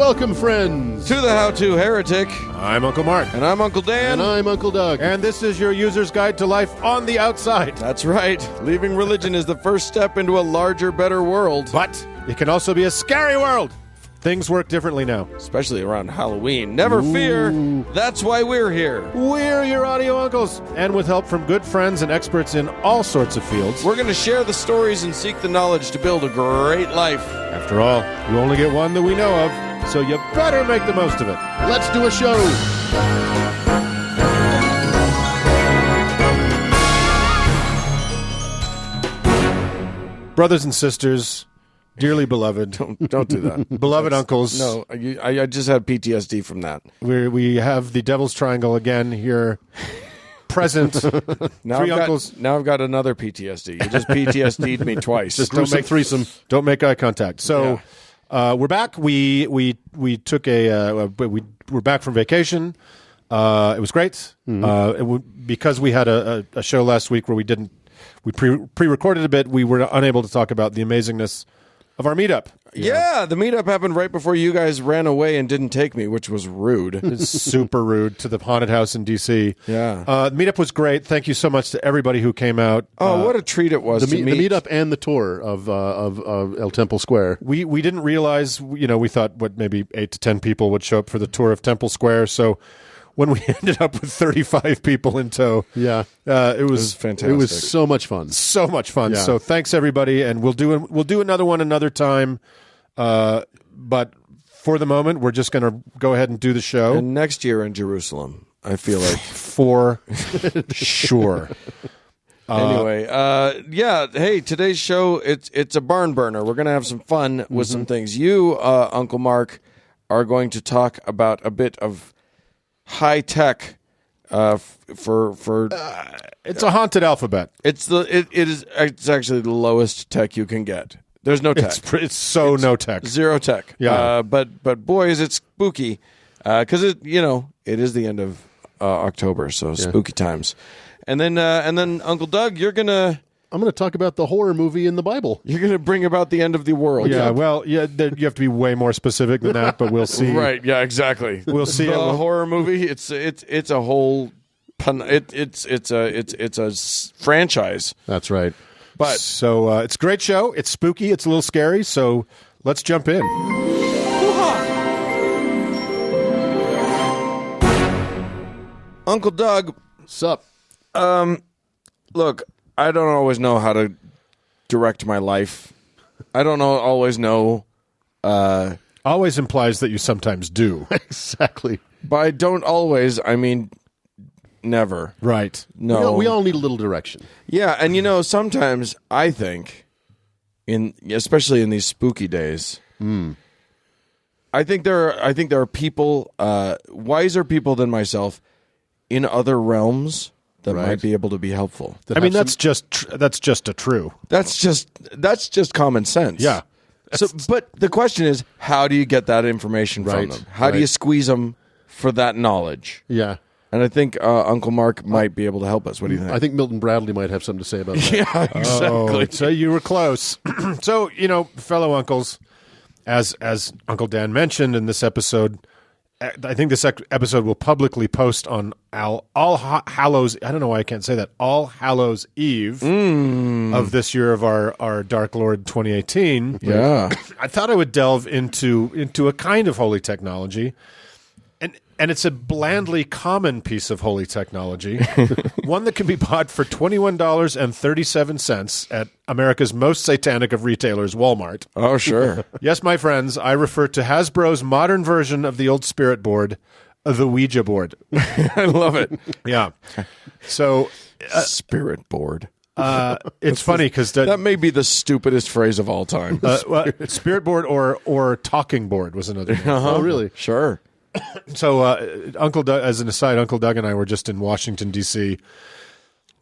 welcome, friends, to the How-To Heretic. I'm Uncle Mark. And I'm Uncle Dan. And I'm Uncle Doug. And this is your user's guide to life on the outside. That's right. Leaving religion is the first step into a larger, better world. But it can also be a scary world. Things work differently now. Especially around Halloween. Never fear. That's why we're here. We're your audio uncles. And with help from good friends and experts in all sorts of fields, we're going to share the stories and seek the knowledge to build a great life. After all, you only get one that we know of, so you better make the most of it. Let's do a show. Brothers and sisters, dearly beloved. Don't do that. Beloved uncles. No, I just had PTSD from that. We have the Devil's Triangle again here. Present. Now Three uncles. Now I've got another PTSD. You just PTSD'd me twice. Just don't make threesome. Don't make eye contact. So we're back. We took we're back from vacation. It was great. Because we had a show last week where we pre-recorded a bit. We were unable to talk about the amazingness of our meetup. Yeah, the meetup happened right before you guys ran away and didn't take me, which was rude. It's super rude to the haunted house in D.C. Yeah. The meetup was great. Thank you so much to everybody who came out. Oh, what a treat it was The to meet. meetup and the tour of El Temple Square. We didn't realize, we thought maybe 8 to 10 people would show up for the tour of Temple Square. So when we ended up with 35 people in tow, it was fantastic. It was so much fun. So much fun. Yeah. So thanks everybody, and we'll do another one another time. But for the moment, we're just going to go ahead and do the show. And next year in Jerusalem, I feel like. For sure. Anyway, hey, today's show, it's a barn burner. We're going to have some fun with some things. You, Uncle Mark, are going to talk about a bit of high tech for It's a haunted alphabet. it's actually the lowest tech you can get. There's no tech. It's no tech. Zero tech. Yeah. But boy, is it spooky, because it is the end of October, so spooky times. And then Uncle Doug, I'm gonna talk about the horror movie in the Bible. you're gonna bring about the end of the world. Yeah, well, you have to be way more specific than that, but we'll see. Right. Yeah. Exactly. We'll see. The horror movie. It's a whole. It's a franchise. That's right. But So it's a great show. It's spooky. It's a little scary. So let's jump in. Uncle Doug, Sup? look, I don't always know how to direct my life. I don't always know. Always implies that you sometimes do. Exactly. By don't always, I mean never. Right. No. We all need a little direction. Yeah, and sometimes I think, especially in these spooky days, I think there are people, wiser people than myself, in other realms that might be able to be helpful. That's just a true. That's just common sense. Yeah. So, but the question is, how do you get that information from them? How do you squeeze them for that knowledge? Yeah. And I think Uncle Mark might be able to help us. What do you think? I think Milton Bradley might have something to say about that. Yeah, exactly. So you were close. So, fellow uncles, as Uncle Dan mentioned in this episode, I think this episode will publicly post on All Hallows. I don't know why I can't say that. All Hallows Eve of this year of our Dark Lord 2018. Yeah. I thought I would delve into a kind of holy technology. And it's a blandly common piece of holy technology, one that can be bought for $21.37 at America's most satanic of retailers, Walmart. Oh, sure. Yes, my friends, I refer to Hasbro's modern version of the old spirit board, the Ouija board. I love it. Yeah. So Spirit board. it's funny because That may be the stupidest phrase of all time. spirit board or talking board was another name. Oh, really? Sure. So, Uncle Doug, as an aside, Uncle Doug and I were just in Washington, D.C.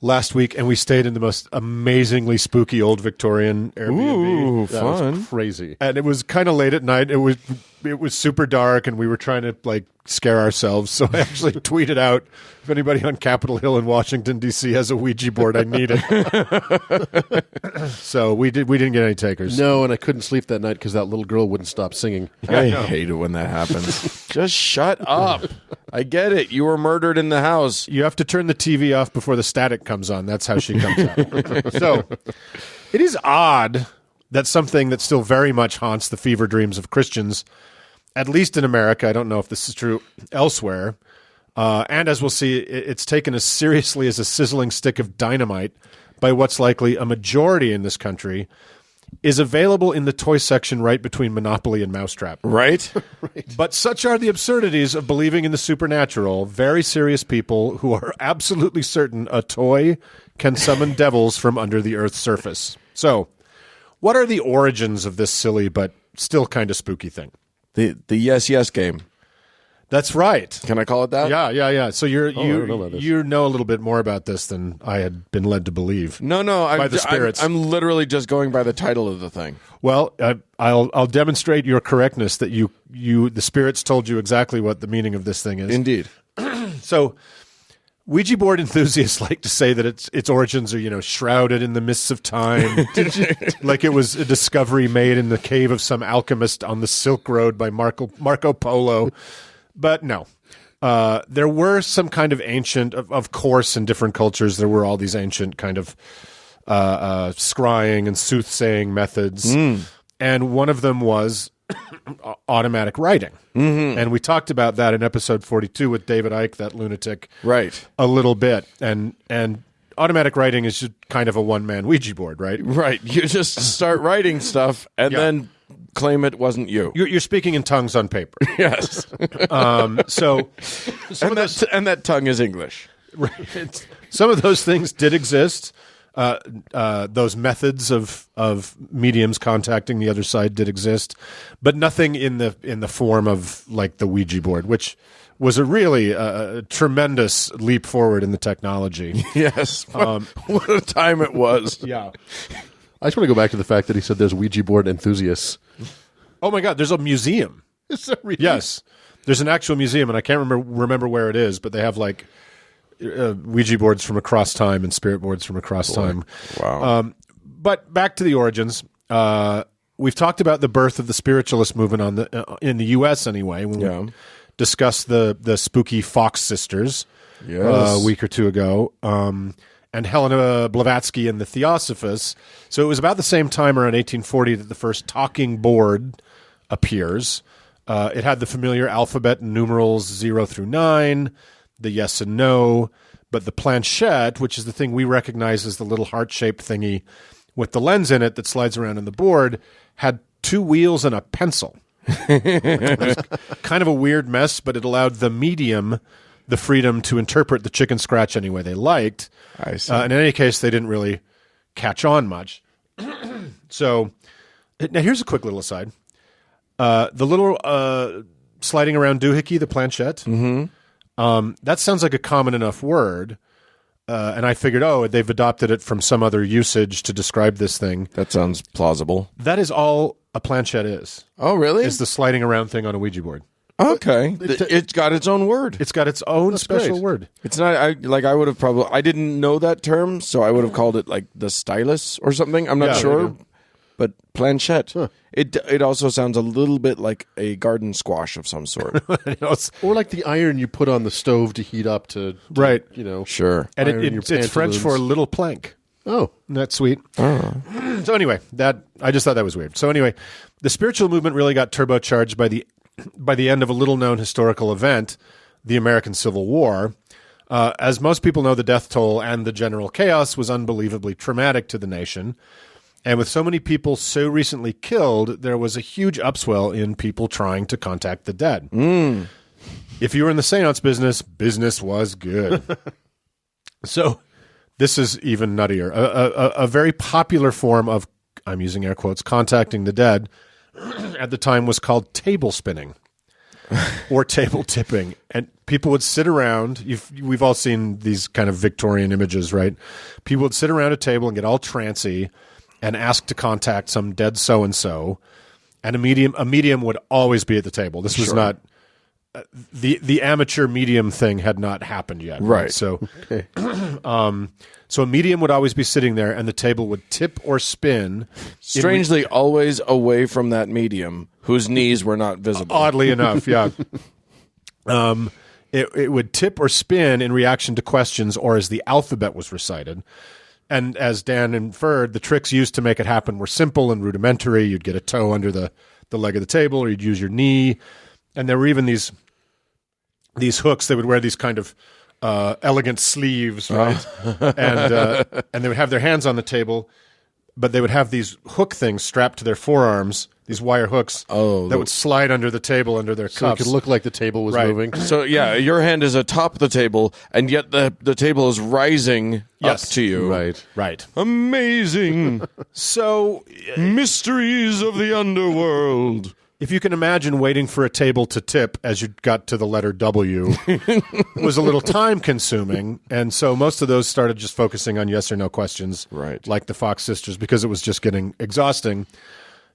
last week, and we stayed in the most amazingly spooky old Victorian Airbnb. Ooh, That was fun. crazy. And it was kind of late at night. it was super dark, and we were trying to like scare ourselves. So I actually tweeted out, if anybody on Capitol Hill in Washington D.C. has a Ouija board, I need it. So we didn't get any takers. No, and I couldn't sleep that night because that little girl wouldn't stop singing. I hate it when that happens. Just shut up. I get it. You were murdered in the house. You have to turn the TV off before the static comes on. That's how she comes out. So it is odd that something that still very much haunts the fever dreams of Christians, at least in America, I don't know if this is true elsewhere, and as we'll see, it's taken as seriously as a sizzling stick of dynamite by what's likely a majority in this country, is available in the toy section right between Monopoly and Mousetrap. Right? But such are the absurdities of believing in the supernatural, very serious people who are absolutely certain a toy can summon devils from under the Earth's surface. So, what are the origins of this silly but still kind of spooky thing? The yes game. That's right. Can I call it that? Yeah. So I don't know about this. you know a little bit more about this than I had been led to believe. No. By the spirits. I'm literally just going by the title of the thing. Well, I'll demonstrate your correctness that the spirits told you exactly what the meaning of this thing is. Indeed. So, Ouija board enthusiasts like to say that its origins are, shrouded in the mists of time, like it was a discovery made in the cave of some alchemist on the Silk Road by Marco Polo. But no, there were some kind of ancient, of course, in different cultures, there were all these ancient kind of scrying and soothsaying methods. And one of them was automatic writing. Mm-hmm. And we talked about that in episode 42 with David Icke, that lunatic, Right. a little bit. And automatic writing is just kind of a one-man Ouija board, right? Right. You just start writing stuff and then claim it wasn't you. You're speaking in tongues on paper. Yes. So and that tongue is English. right, some of those things did exist. Those methods of mediums contacting the other side did exist, but nothing in the form of like the Ouija board, which was a really tremendous leap forward in the technology. Yes. What a time it was. Yeah. I just want to go back to the fact that he said there's Ouija board enthusiasts. Oh my God, there's a museum. Is that really? Yes, there's an actual museum, and I can't remember where it is, but they have like Ouija boards from across time and spirit boards from across time. Wow. But back to the origins. We've talked about the birth of the spiritualist movement in the U.S. anyway, when we discussed the spooky Fox sisters a week or two ago, and Helena Blavatsky and the Theosophists. So it was about the same time, around 1840, that the first talking board appears. It had the familiar alphabet and numerals 0 through 9, the yes and no, but the planchette, which is the thing we recognize as the little heart-shaped thingy with the lens in it that slides around on the board, had 2 wheels and a pencil. It was kind of a weird mess, but it allowed the medium the freedom to interpret the chicken scratch any way they liked. I see. In any case, they didn't really catch on much. So, now here's a quick little aside. The little sliding around doohickey, the planchette, that sounds like a common enough word. And I figured, they've adopted it from some other usage to describe this thing. That sounds plausible. That is all a planchette is. Oh, really? It's the sliding around thing on a Ouija board. Okay. It's got its own word. It's got its own special great. word. It's not I would have probably I didn't know that term, so I would have called it like the stylus or something. I'm not sure. But planchette. Huh. It also sounds a little bit like a garden squash of some sort. Or like the iron you put on the stove to heat up to right. Sure. And iron your it's French for little plank. Oh. Isn't that sweet? So anyway, I just thought that was weird. So anyway, the spiritual movement really got turbocharged by the end of a little-known historical event, the American Civil War. As most people know, the death toll and the general chaos was unbelievably traumatic to the nation. And with so many people so recently killed, there was a huge upswell in people trying to contact the dead. If you were in the seance business was good. So this is even nuttier. A very popular form of, I'm using air quotes, contacting the dead at the time was called table spinning or table tipping. And people would sit around. We've all seen these kind of Victorian images, right? People would sit around a table and get all trancy and ask to contact some dead so-and-so. and a medium would always be at the table. This was not the amateur medium thing had not happened yet. Right. So, so a medium would always be sitting there, and the table would tip or spin. Strangely, always away from that medium whose knees were not visible. Oddly enough, yeah. It would tip or spin in reaction to questions or as the alphabet was recited. And as Dan inferred, the tricks used to make it happen were simple and rudimentary. You'd get a toe under the leg of the table, or you'd use your knee. And there were even these hooks. They would wear these kind of elegant sleeves, right? And they would have their hands on the table, but they would have these hook things strapped to their forearms, these wire hooks that would slide under the table, under their So it cuffs. could look like the table was moving. So yeah, your hand is atop the table, and yet the table is rising up to you. Right. Amazing. So Mysteries of the underworld. if you can imagine waiting for a table to tip as you got to the letter W, was a little time consuming. And so most of those started just focusing on yes or no questions, Right. like the Fox sisters, because it was just getting exhausting.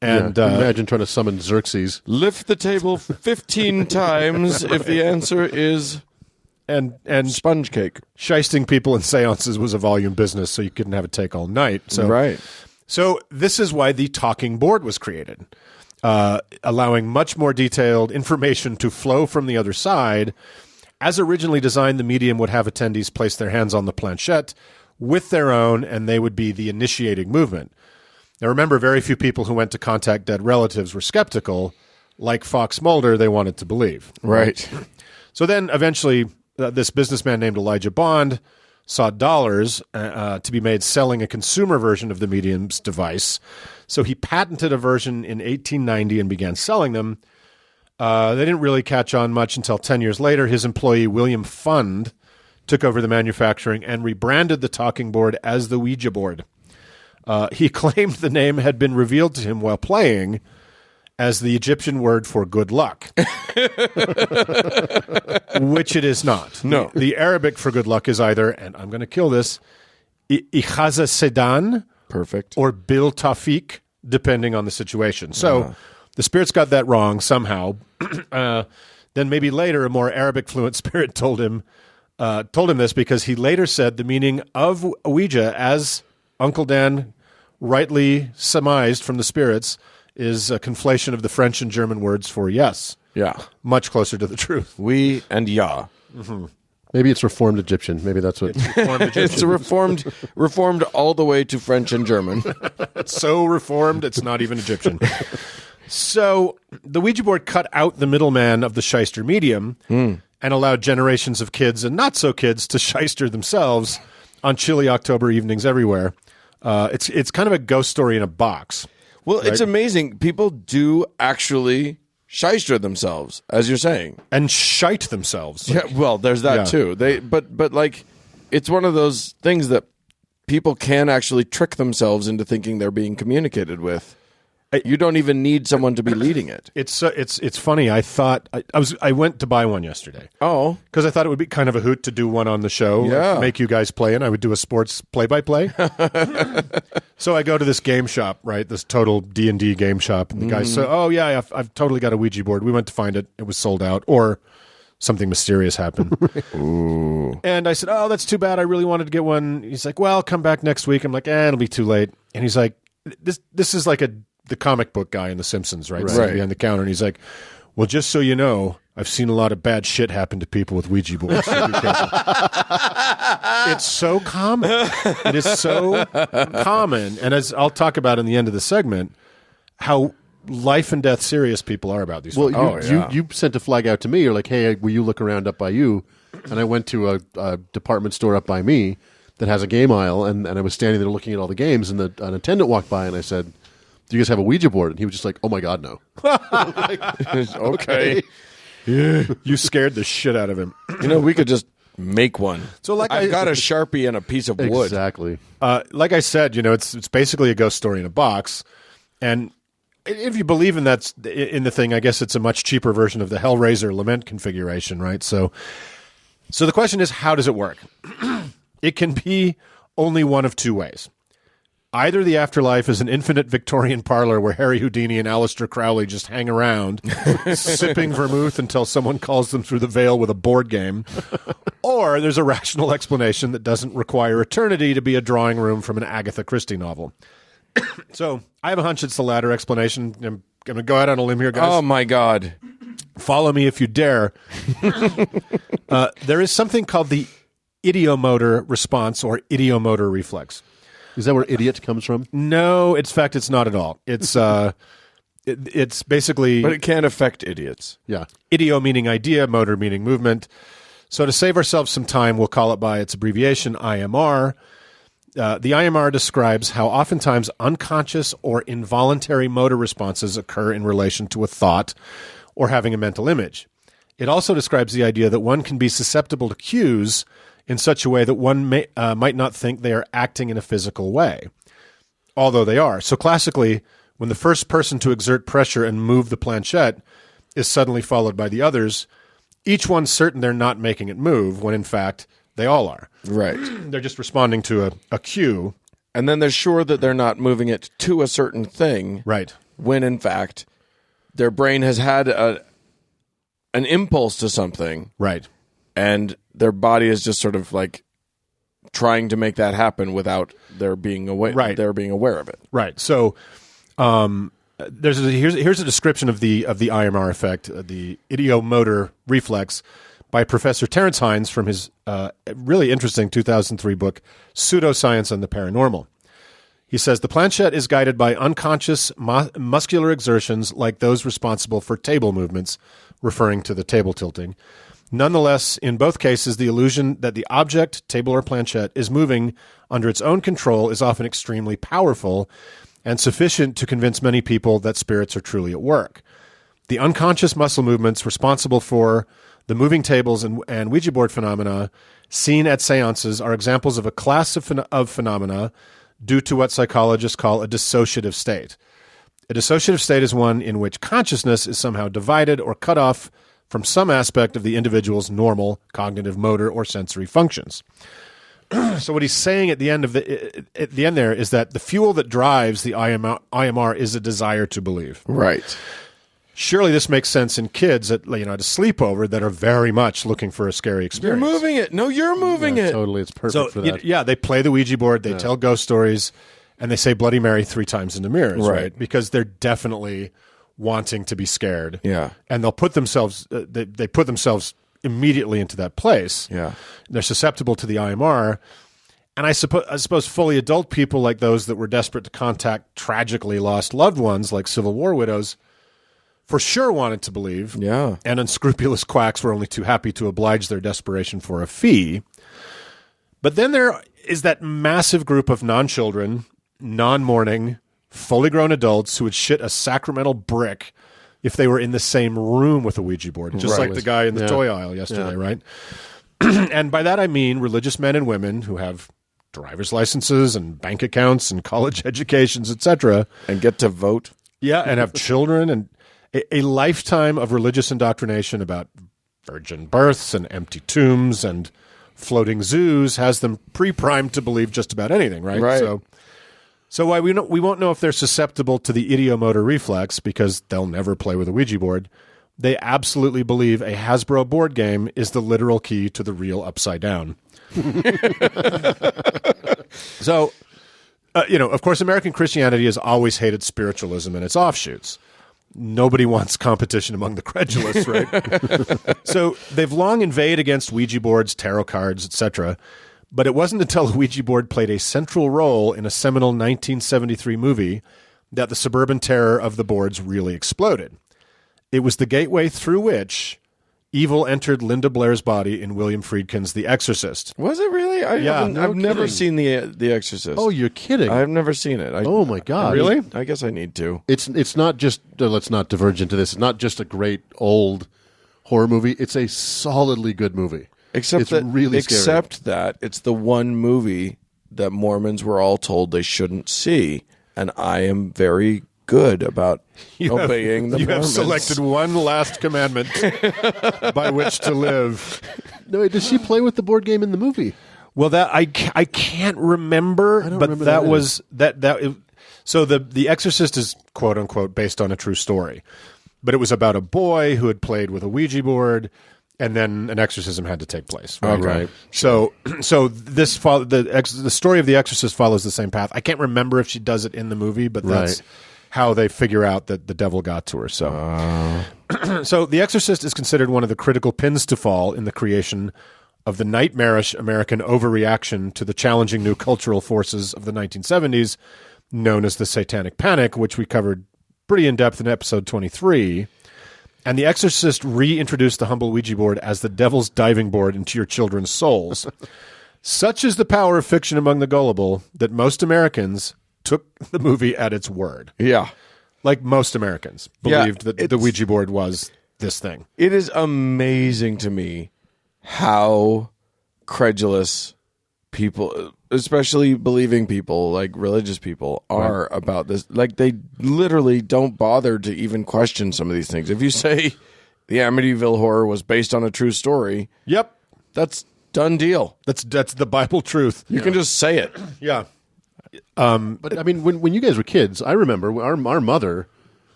And Imagine trying to summon Xerxes. Lift the table 15 times if the answer is and sponge cake. shysting people in seances was a volume business, so you couldn't have it take all night. So this is why the talking board was created, allowing much more detailed information to flow from the other side. As originally designed, the medium would have attendees place their hands on the planchette with their own, and they would be the initiating movement. Now, remember, very few people who went to contact dead relatives were skeptical. Like Fox Mulder, they wanted to believe. Right. So then, eventually, this businessman named Elijah Bond saw dollars to be made selling a consumer version of the medium's device. So he patented a version in 1890 and began selling them. They didn't really catch on much until 10 years later. His employee, William Fund, took over the manufacturing and rebranded the talking board as the Ouija board. He claimed the name had been revealed to him while playing as the Egyptian word for good luck, which it is not. No. The Arabic for good luck is either, and I'm going to kill this, Ichaza Sedan Perfect. or Bil Tafik, depending on the situation. So the spirits got that wrong somehow. Then maybe later a more Arabic fluent spirit told him this, because he later said the meaning of Ouija, as Uncle Dan rightly surmised from the spirits, is a conflation of the French and German words for yes. Yeah. Much closer to the truth. We and ya. Maybe it's Reformed Egyptian. Maybe that's what. It's reformed all the way to French and German. It's so reformed, it's not even Egyptian. So the Ouija board cut out the middleman of the shyster medium and allowed generations of kids and not-so-kids to shyster themselves on chilly October evenings everywhere. It's kind of a ghost story in a box. Well, it's amazing. People do actually shyster themselves, as you're saying. And shite themselves. Yeah, well, there's that too. But like, it's one of those things that people can actually trick themselves into thinking they're being communicated with. You don't even need someone to be leading it. It's funny. I thought I went to buy one yesterday. Oh, Because I thought it would be kind of a hoot to do one on the show, Yeah. make you guys play, and I would do a sports play-by-play. So I go to this game shop, right, this total D&D game shop, and the guy said, oh, yeah, I've totally got a Ouija board. We went to find it. It was sold out, or something mysterious happened. ooh. And I said, oh, that's too bad. I really wanted to get one. He's like, well, come back next week. I'm like, it'll be too late. And he's like, this is like the comic book guy in The Simpsons, right? Sitting behind the counter, and he's like, well, just so you know, I've seen a lot of bad shit happen to people with Ouija boards. So be careful. It's so common. It is so common. And as I'll talk about in the end of the segment, how life and death serious people are about these Well, things. you sent a flag out to me. You're like, hey, will you look around up by you? And I went to a department store up by me that has a game aisle, and I was standing there looking at all the games, and an attendant walked by, and I said, do you guys have a Ouija board? And he was just like, oh my God, no. Okay. You scared the shit out of him. We could just make one. So, like, I've got a Sharpie and a piece of wood. Exactly. Like I said, it's basically a ghost story in a box. And if you believe in the thing, I guess it's a much cheaper version of the Hellraiser Lament configuration, right? So the question is, how does it work? It can be only one of two ways. Either the afterlife is an infinite Victorian parlor where Harry Houdini and Aleister Crowley just hang around, sipping vermouth until someone calls them through the veil with a board game, or there's a rational explanation that doesn't require eternity to be a drawing room from an Agatha Christie novel. So I have a hunch it's the latter explanation. I'm going to go out on a limb here, guys. Oh, my God. Follow me if you dare. There is something called the ideomotor response or ideomotor reflex. Is that where idiot comes from? No, in fact, it's not at all. It's it's basically... But it can't affect idiots. Yeah. Ideo meaning idea, motor meaning movement. So to save ourselves some time, we'll call it by its abbreviation, IMR. The IMR describes how oftentimes unconscious or involuntary motor responses occur in relation to a thought or having a mental image. It also describes the idea that one can be susceptible to cues in such a way that one might not think they are acting in a physical way, although they are. So classically, when the first person to exert pressure and move the planchette is suddenly followed by the others, each one's certain they're not making it move, when in fact they all are. Right. They're just responding to a cue. And then they're sure that they're not moving it to a certain thing. Right. When in fact their brain has had an impulse to something. Right. And their body is just sort of like trying to make that happen without their being aware. Right. They're being aware of it. Right. So here's a description of the IMR effect, the ideomotor reflex, by Professor Terence Hines from his really interesting 2003 book, Pseudoscience and the Paranormal. He says, the planchette is guided by unconscious muscular exertions like those responsible for table movements, referring to the table tilting. Nonetheless, in both cases, the illusion that the object, table or planchette, is moving under its own control is often extremely powerful and sufficient to convince many people that spirits are truly at work. The unconscious muscle movements responsible for the moving tables and Ouija board phenomena seen at seances are examples of a class of phenomena due to what psychologists call a dissociative state. A dissociative state is one in which consciousness is somehow divided or cut off from some aspect of the individual's normal cognitive, motor, or sensory functions. So what he's saying at the end there is that the fuel that drives the IMR is a desire to believe. Right. Surely this makes sense in kids at a sleepover that are very much looking for a scary experience. You're moving it. No, you're moving it. Totally. It's perfect for that. Yeah, they play the Ouija board, they tell ghost stories, and they say Bloody Mary 3 times in the mirrors, right? Because they're definitely wanting to be scared. Yeah. And they'll put themselves, they put themselves immediately into that place. Yeah. They're susceptible to the IMR. And I suppose fully adult people like those that were desperate to contact tragically lost loved ones, like Civil War widows, for sure wanted to believe. Yeah. And unscrupulous quacks were only too happy to oblige their desperation for a fee. But then there is that massive group of non-children, non-mourning, fully grown adults who would shit a sacramental brick if they were in the same room with a Ouija board, just like the guy in the toy aisle yesterday, right? And by that I mean religious men and women who have driver's licenses and bank accounts and college educations, etc. And get to vote. Yeah, and have children and a lifetime of religious indoctrination about virgin births and empty tombs and floating zoos has them pre-primed to believe just about anything, right? Right. So why we won't know if they're susceptible to the ideomotor reflex because they'll never play with a Ouija board. They absolutely believe a Hasbro board game is the literal key to the real upside down. So, of course, American Christianity has always hated spiritualism and its offshoots. Nobody wants competition among the credulous, right? So they've long inveighed against Ouija boards, tarot cards, etc., but it wasn't until a Ouija board played a central role in a seminal 1973 movie that the suburban terror of the boards really exploded. It was the gateway through which evil entered Linda Blair's body in William Friedkin's The Exorcist. Was it really? I've never seen The Exorcist. Oh, you're kidding. I've never seen it. Oh, my God. Really? I guess I need to. It's not just, let's not diverge into this, it's not just a great old horror movie. It's a solidly good movie. Except that it's the one movie that Mormons were all told they shouldn't see, and I am very good about obeying the Mormons. You have selected one last commandment by which to live. No, wait, does she play with the board game in the movie? Well, that I can't remember, but remember that that was so the Exorcist is quote unquote based on a true story, but it was about a boy who had played with a Ouija board, and then an exorcism had to take place. Right. Okay. So the story of the Exorcist follows the same path. I can't remember if she does it in the movie, but that's how they figure out that the devil got to her. So, so the Exorcist is considered one of the critical pins to fall in the creation of the nightmarish American overreaction to the challenging new cultural forces of the 1970s, known as the Satanic Panic, which we covered pretty in depth in episode 23. And The Exorcist reintroduced the humble Ouija board as the devil's diving board into your children's souls. Such is the power of fiction among the gullible that most Americans took the movie at its word. Yeah. Like most Americans believed that the Ouija board was this thing. It is amazing to me how credulous people, especially believing people, like religious people, are about this. Like, they literally don't bother to even question some of these things. If you say the Amityville Horror was based on a true story, Yep. that's done deal. That's the Bible truth. You can just say it. Yeah. But I mean, when you guys were kids, I remember our mother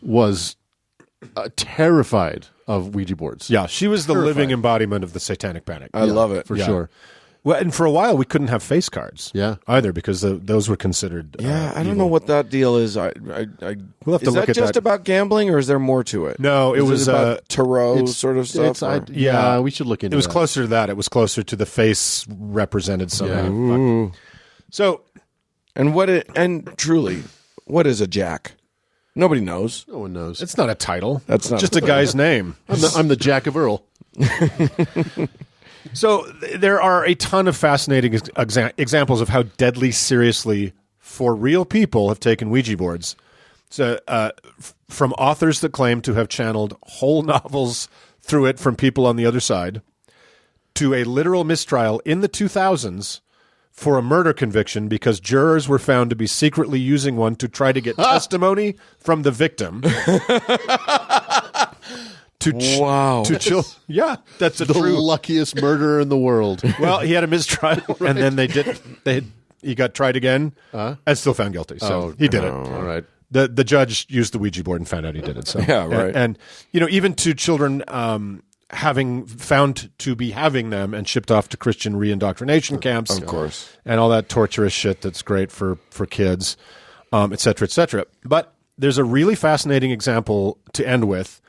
was terrified of Ouija boards. Yeah, she was the Terrifying. living embodiment of the Satanic Panic. I love it. for Yeah. sure. Well, and for a while we couldn't have face cards. Yeah. Either because those were considered. Yeah, I don't evil. know what that deal is. We'll have to is look that at just that. about gambling, or is there more to it? No, it Is was about tarot It's- sort of stuff. it's- I- or- yeah, we should look into It was that. closer to that. It was closer to the face represented somehow. Ooh. So And truly, what is a jack? Nobody knows. No one knows. it's not a title. That's not just a guy's name. I'm the Jack of Earl. So there are a ton of fascinating examples of how deadly seriously, for real people, have taken Ouija boards. So from authors that claim to have channeled whole novels through it from people on the other side, to a literal mistrial in the 2000s for a murder conviction because jurors were found to be secretly using one to try to get testimony from the victim. Wow. Yeah, that's a The true. luckiest murderer in the world. Well, he had a mistrial, and then he got tried again and still found guilty. So he did it. All right. The judge used the Ouija board and found out he did it. So Yeah, right. And even to children having found to be having them and shipped off to Christian reindoctrination camps, Of course. and all that torturous shit that's great for kids, et cetera, et cetera. But there's a really fascinating example to end with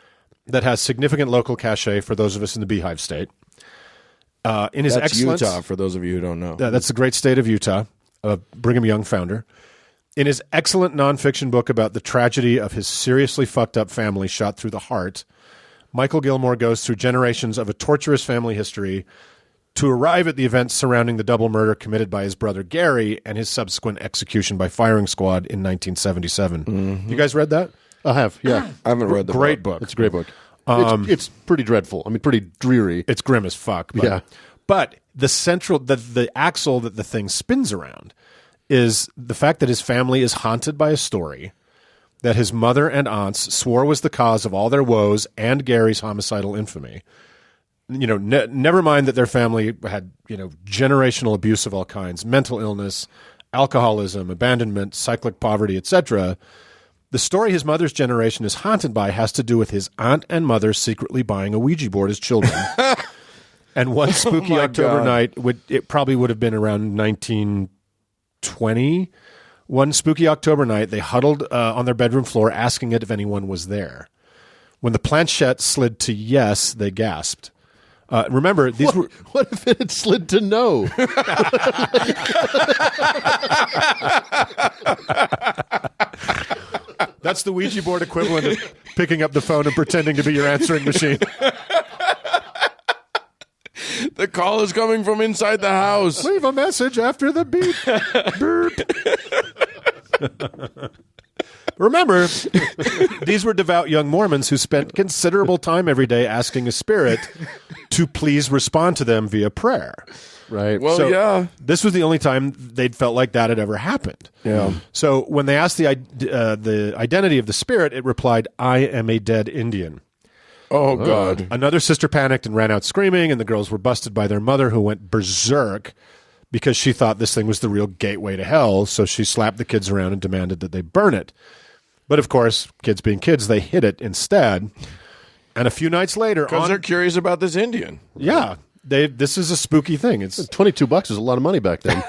that has significant local cachet for those of us in the Beehive State. In his That's excellence, Utah, for those of you who don't know. that's the great state of Utah, Brigham Young founder. In his excellent nonfiction book about the tragedy of his seriously fucked up family shot through the heart, Michael Gilmore goes through generations of a torturous family history to arrive at the events surrounding the double murder committed by his brother Gary and his subsequent execution by firing squad in 1977. You guys read that? I have, yeah. I haven't read the Great book. It's a great book. It's pretty dreadful. I mean, pretty dreary. It's grim as fuck. But, Yeah. But the central, the axle that the thing spins around is the fact that his family is haunted by a story that his mother and aunts swore was the cause of all their woes and Gary's homicidal infamy. Never mind that their family had, generational abuse of all kinds, mental illness, alcoholism, abandonment, cyclic poverty, etc. The story his mother's generation is haunted by has to do with his aunt and mother secretly buying a Ouija board as children. And one spooky my October God. night, it probably would have been around 1920. One spooky October night, they huddled on their bedroom floor asking it if anyone was there. When the planchette slid to yes, they gasped. Remember, these were... What if it had slid to no? That's the Ouija board equivalent of picking up the phone and pretending to be your answering machine. The call is coming from inside the house. Leave a message after the beep. Beep. Remember, these were devout young Mormons who spent considerable time every day asking a spirit to please respond to them via prayer. Right. Well, So yeah. this was the only time they'd felt like that had ever happened. Yeah. So when they asked the identity of the spirit, it replied, "I am a dead Indian." Oh, God. Another sister panicked and ran out screaming, and the girls were busted by their mother, who went berserk, because she thought this thing was the real gateway to hell. So she slapped the kids around and demanded that they burn it. But of course, kids being kids, they hid it instead. And a few nights later, Because they're curious about this Indian. yeah, this is a spooky thing. It's $22 is a lot of money back then.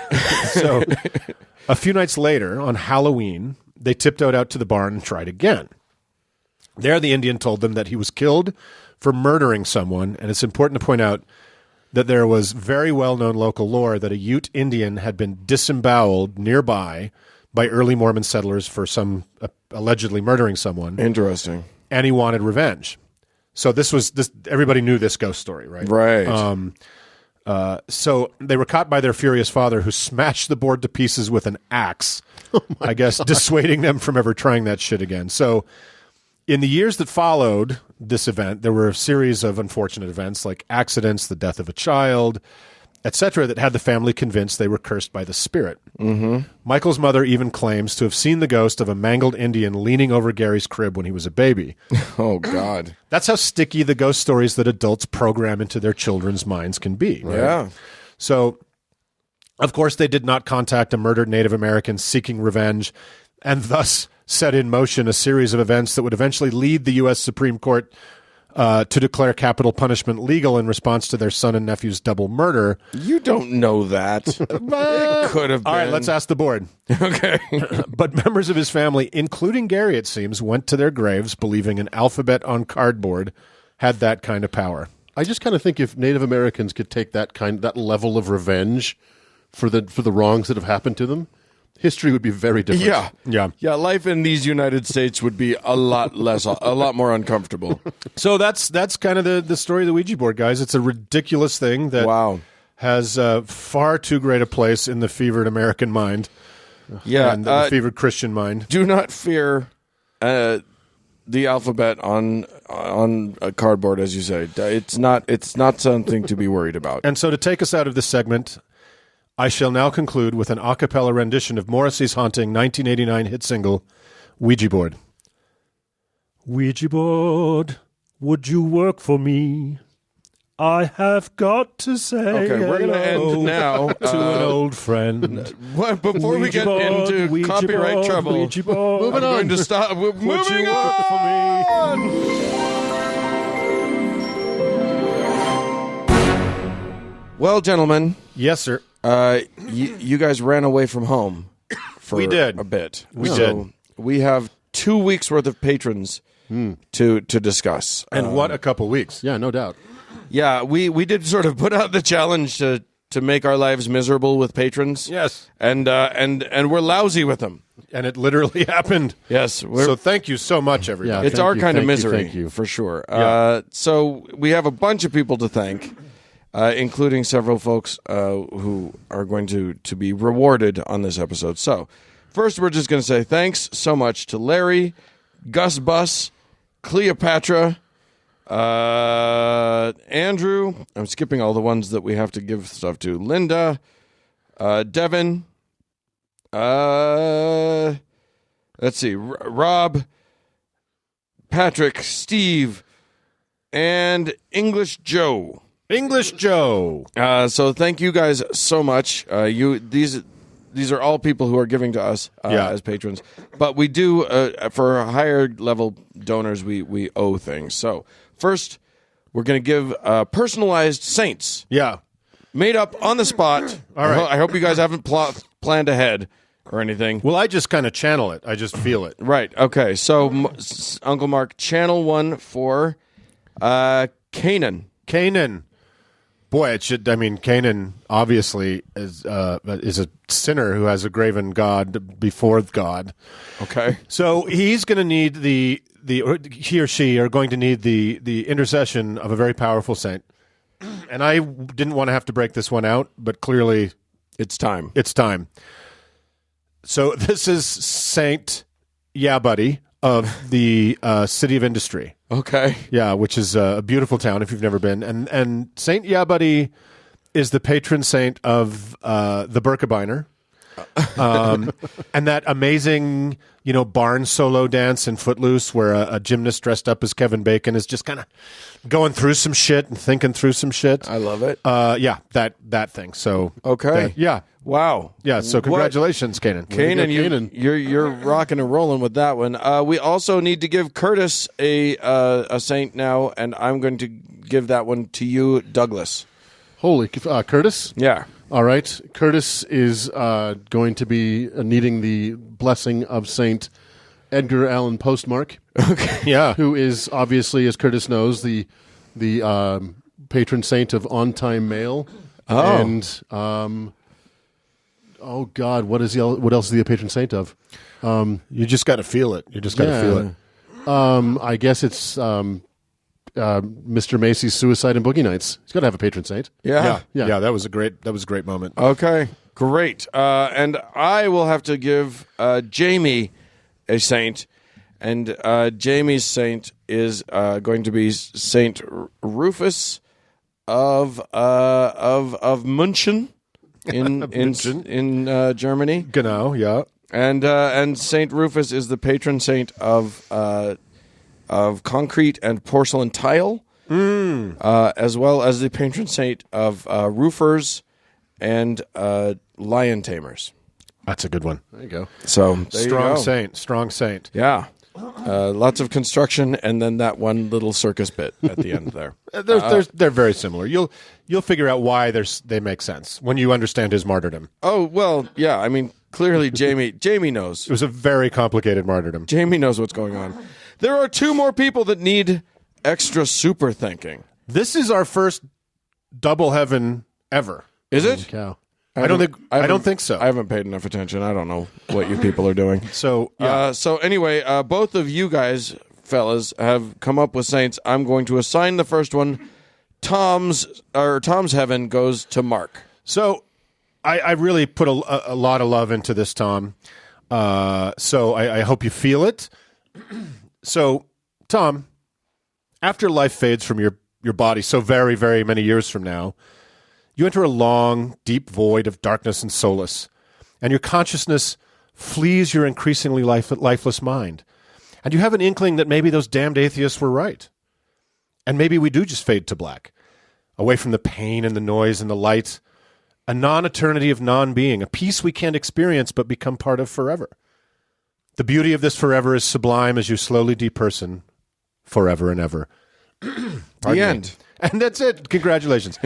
so. A few nights later, on Halloween, they tiptoed out to the barn and tried again. There, the Indian told them that he was killed for murdering someone, and it's important to point out that there was very well-known local lore that a Ute Indian had been disemboweled nearby by early Mormon settlers for allegedly murdering someone. Interesting. And he wanted revenge. So everybody knew this ghost story, right? Right. So they were caught by their furious father, who smashed the board to pieces with an axe, I guess, dissuading them from ever trying that shit again. So in the years that followed this event, there were a series of unfortunate events like accidents, the death of a child, etc., that had the family convinced they were cursed by the spirit. Mm-hmm. Michael's mother even claims to have seen the ghost of a mangled Indian leaning over Gary's crib when he was a baby. Oh, God. That's how sticky the ghost stories that adults program into their children's minds can be. Right? Yeah. So, of course, they did not contact a murdered Native American seeking revenge, and thus set in motion a series of events that would eventually lead the U.S. Supreme Court to declare capital punishment legal in response to their son and nephew's double murder. You don't know that. It could have been. All right, let's ask the board. Okay. But members of his family, including Gary, it seems, went to their graves believing an alphabet on cardboard had that kind of power. I just kind of think if Native Americans could take that level of revenge for the wrongs that have happened to them, history would be very different. Yeah. Life in these United States would be a lot more uncomfortable. So that's kind of the story of the Ouija board, guys. It's a ridiculous thing that has far too great a place in the fevered American mind. Yeah, and the fevered Christian mind. Do not fear the alphabet on a cardboard, as you say. It's not something to be worried about. And so to take us out of this segment, I shall now conclude with an a cappella rendition of Morrissey's haunting 1989 hit single, Ouija Board. Ouija board, would you work for me? I have got to say okay, we're going to end now to an old friend. Before we get into Ouija copyright board, trouble, Ouija board, I'm going to stop. We're would moving you work for me? on. Well, gentlemen. Yes, sir. You guys ran away from home for We did. a bit. We did. We have 2 weeks worth of patrons to discuss. And what a couple weeks. Yeah, no doubt. Yeah, we did sort of put out the challenge to make our lives miserable with patrons. Yes. And we're lousy with them. And it literally happened. Yes. So thank you so much, everybody. Yeah. It's Thank our you, kind of thank you, misery, thank you. for sure. Yeah. So we have a bunch of people to thank, including several folks who are going to be rewarded on this episode. So first, we're just going to say thanks so much to Larry, Gus Bus, Cleopatra, Andrew. I'm skipping all the ones that we have to give stuff to. Linda, Devin, let's see, Rob, Patrick, Steve, and English Joe. English Joe. So thank you guys so much. These are all people who are giving to us as patrons, but we do for higher level donors we owe things. So first, we're going to give personalized saints. Yeah. Made up on the spot. All right. I hope you guys haven't planned ahead or anything. Well, I just kind of channel it. I just feel it. Right. Okay. So Uncle Mark, channel one for Canaan. Canaan. Boy, it should. I mean, Canaan obviously is a sinner who has a graven god before God. Okay. So he's going to need he or she are going to need the intercession of a very powerful saint. And I didn't want to have to break this one out, but clearly It's time. it's time. So this is Saint Buddy of the City of Industry. Okay. Yeah, which is a beautiful town if you've never been. And Saint Yabuddy is the patron saint of the Birkebeiner. And that amazing, barn solo dance in Footloose where a gymnast dressed up as Kevin Bacon is just kind of going through some shit and thinking through some shit. I love it. Yeah, that thing. So okay, yeah. Wow. Yeah, so congratulations, Kanan. Kanan, you're rocking and rolling with that one. We also need to give Curtis a saint now, and I'm going to give that one to you, Douglas. Holy, Curtis? Yeah. All right. Curtis is going to be needing the blessing of Saint Edgar Allan Postmark. Okay. Yeah. Who is obviously, as Curtis knows, the patron saint of on-time mail. Oh. And oh God, what else is he a patron saint of? You just got to feel it. You just got to feel it. I guess it's Mr. Macy's Suicide and Boogie Nights. He's got to have a patron saint. Yeah. Yeah. That was a great moment. Okay, great. And I will have to give Jamie a saint, and Jamie's saint is going to be Saint Rufus of München in Germany. Genau, yeah. And Saint Rufus is the patron saint of concrete and porcelain tile, as well as the patron saint of roofers and lion tamers. That's a good one. There you go. So Strong saint. Yeah. Lots of construction, and then that one little circus bit at the end there. They're very similar. You'll figure out why they make sense when you understand his martyrdom. Oh, well, yeah. I mean, clearly Jamie knows. It was a very complicated martyrdom. Jamie knows what's going on. There are two more people that need extra super thinking. This is our first double heaven ever. Is it? Cow. I don't think so. I haven't paid enough attention. I don't know what you people are doing. So, yeah. So anyway, both of you guys, fellas, have come up with saints. I'm going to assign the first one. Tom's heaven goes to Mark. So I really put a lot of love into this, Tom. So I hope you feel it. So, Tom, after life fades from your body so very, very many years from now, you enter a long, deep void of darkness and solace, and your consciousness flees your increasingly lifeless mind. And you have an inkling that maybe those damned atheists were right. And maybe we do just fade to black, away from the pain and the noise and the light, a non-eternity of non-being, a peace we can't experience but become part of forever. The beauty of this forever is sublime as you slowly deperson forever and ever. The end. And that's it. Congratulations.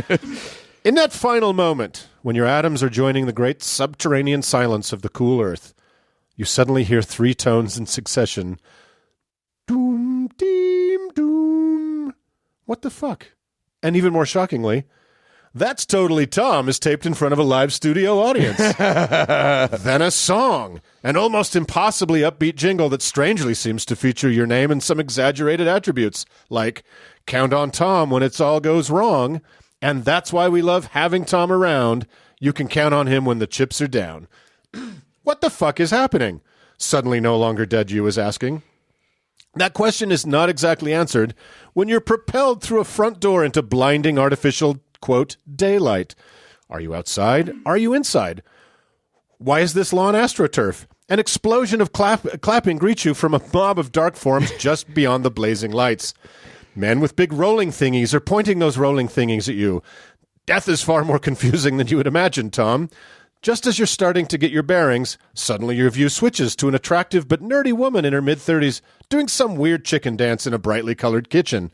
In that final moment, when your atoms are joining the great subterranean silence of the cool earth, you suddenly hear three tones in succession. Doom, deem, doom. What the fuck? And even more shockingly, That's Totally Tom is taped in front of a live studio audience. Then a song, an almost impossibly upbeat jingle that strangely seems to feature your name and some exaggerated attributes, like Count on Tom when it all goes wrong, and that's why we love having Tom around. You can count on him when the chips are down. What the fuck is happening? Suddenly no longer dead you is asking. That question is not exactly answered when you're propelled through a front door into blinding artificial, quote, daylight. Are you outside? Are you inside? Why is this lawn astroturf? An explosion of clapping greets you from a mob of dark forms just beyond the blazing lights. Men with big rolling thingies are pointing those rolling thingies at you. Death is far more confusing than you would imagine, Tom. Just as you're starting to get your bearings, suddenly your view switches to an attractive but nerdy woman in her mid-30s doing some weird chicken dance in a brightly colored kitchen.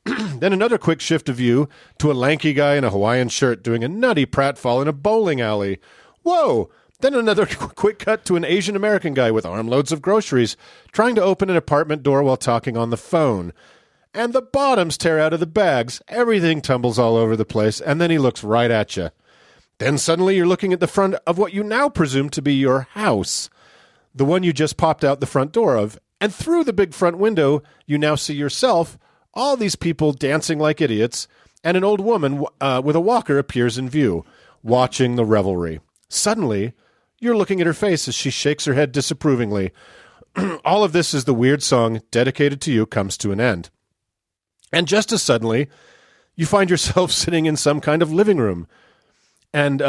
Then another quick shift of view to a lanky guy in a Hawaiian shirt doing a nutty pratfall in a bowling alley. Whoa! Then another quick cut to an Asian American guy with armloads of groceries trying to open an apartment door while talking on the phone. And the bottoms tear out of the bags. Everything tumbles all over the place, and then he looks right at you. Then suddenly you're looking at the front of what you now presume to be your house, the one you just popped out the front door of, and through the big front window you now see yourself, all these people dancing like idiots, and an old woman with a walker appears in view, watching the revelry. Suddenly, you're looking at her face as she shakes her head disapprovingly. All of this as the weird song dedicated to you comes to an end. And just as suddenly, you find yourself sitting in some kind of living room. and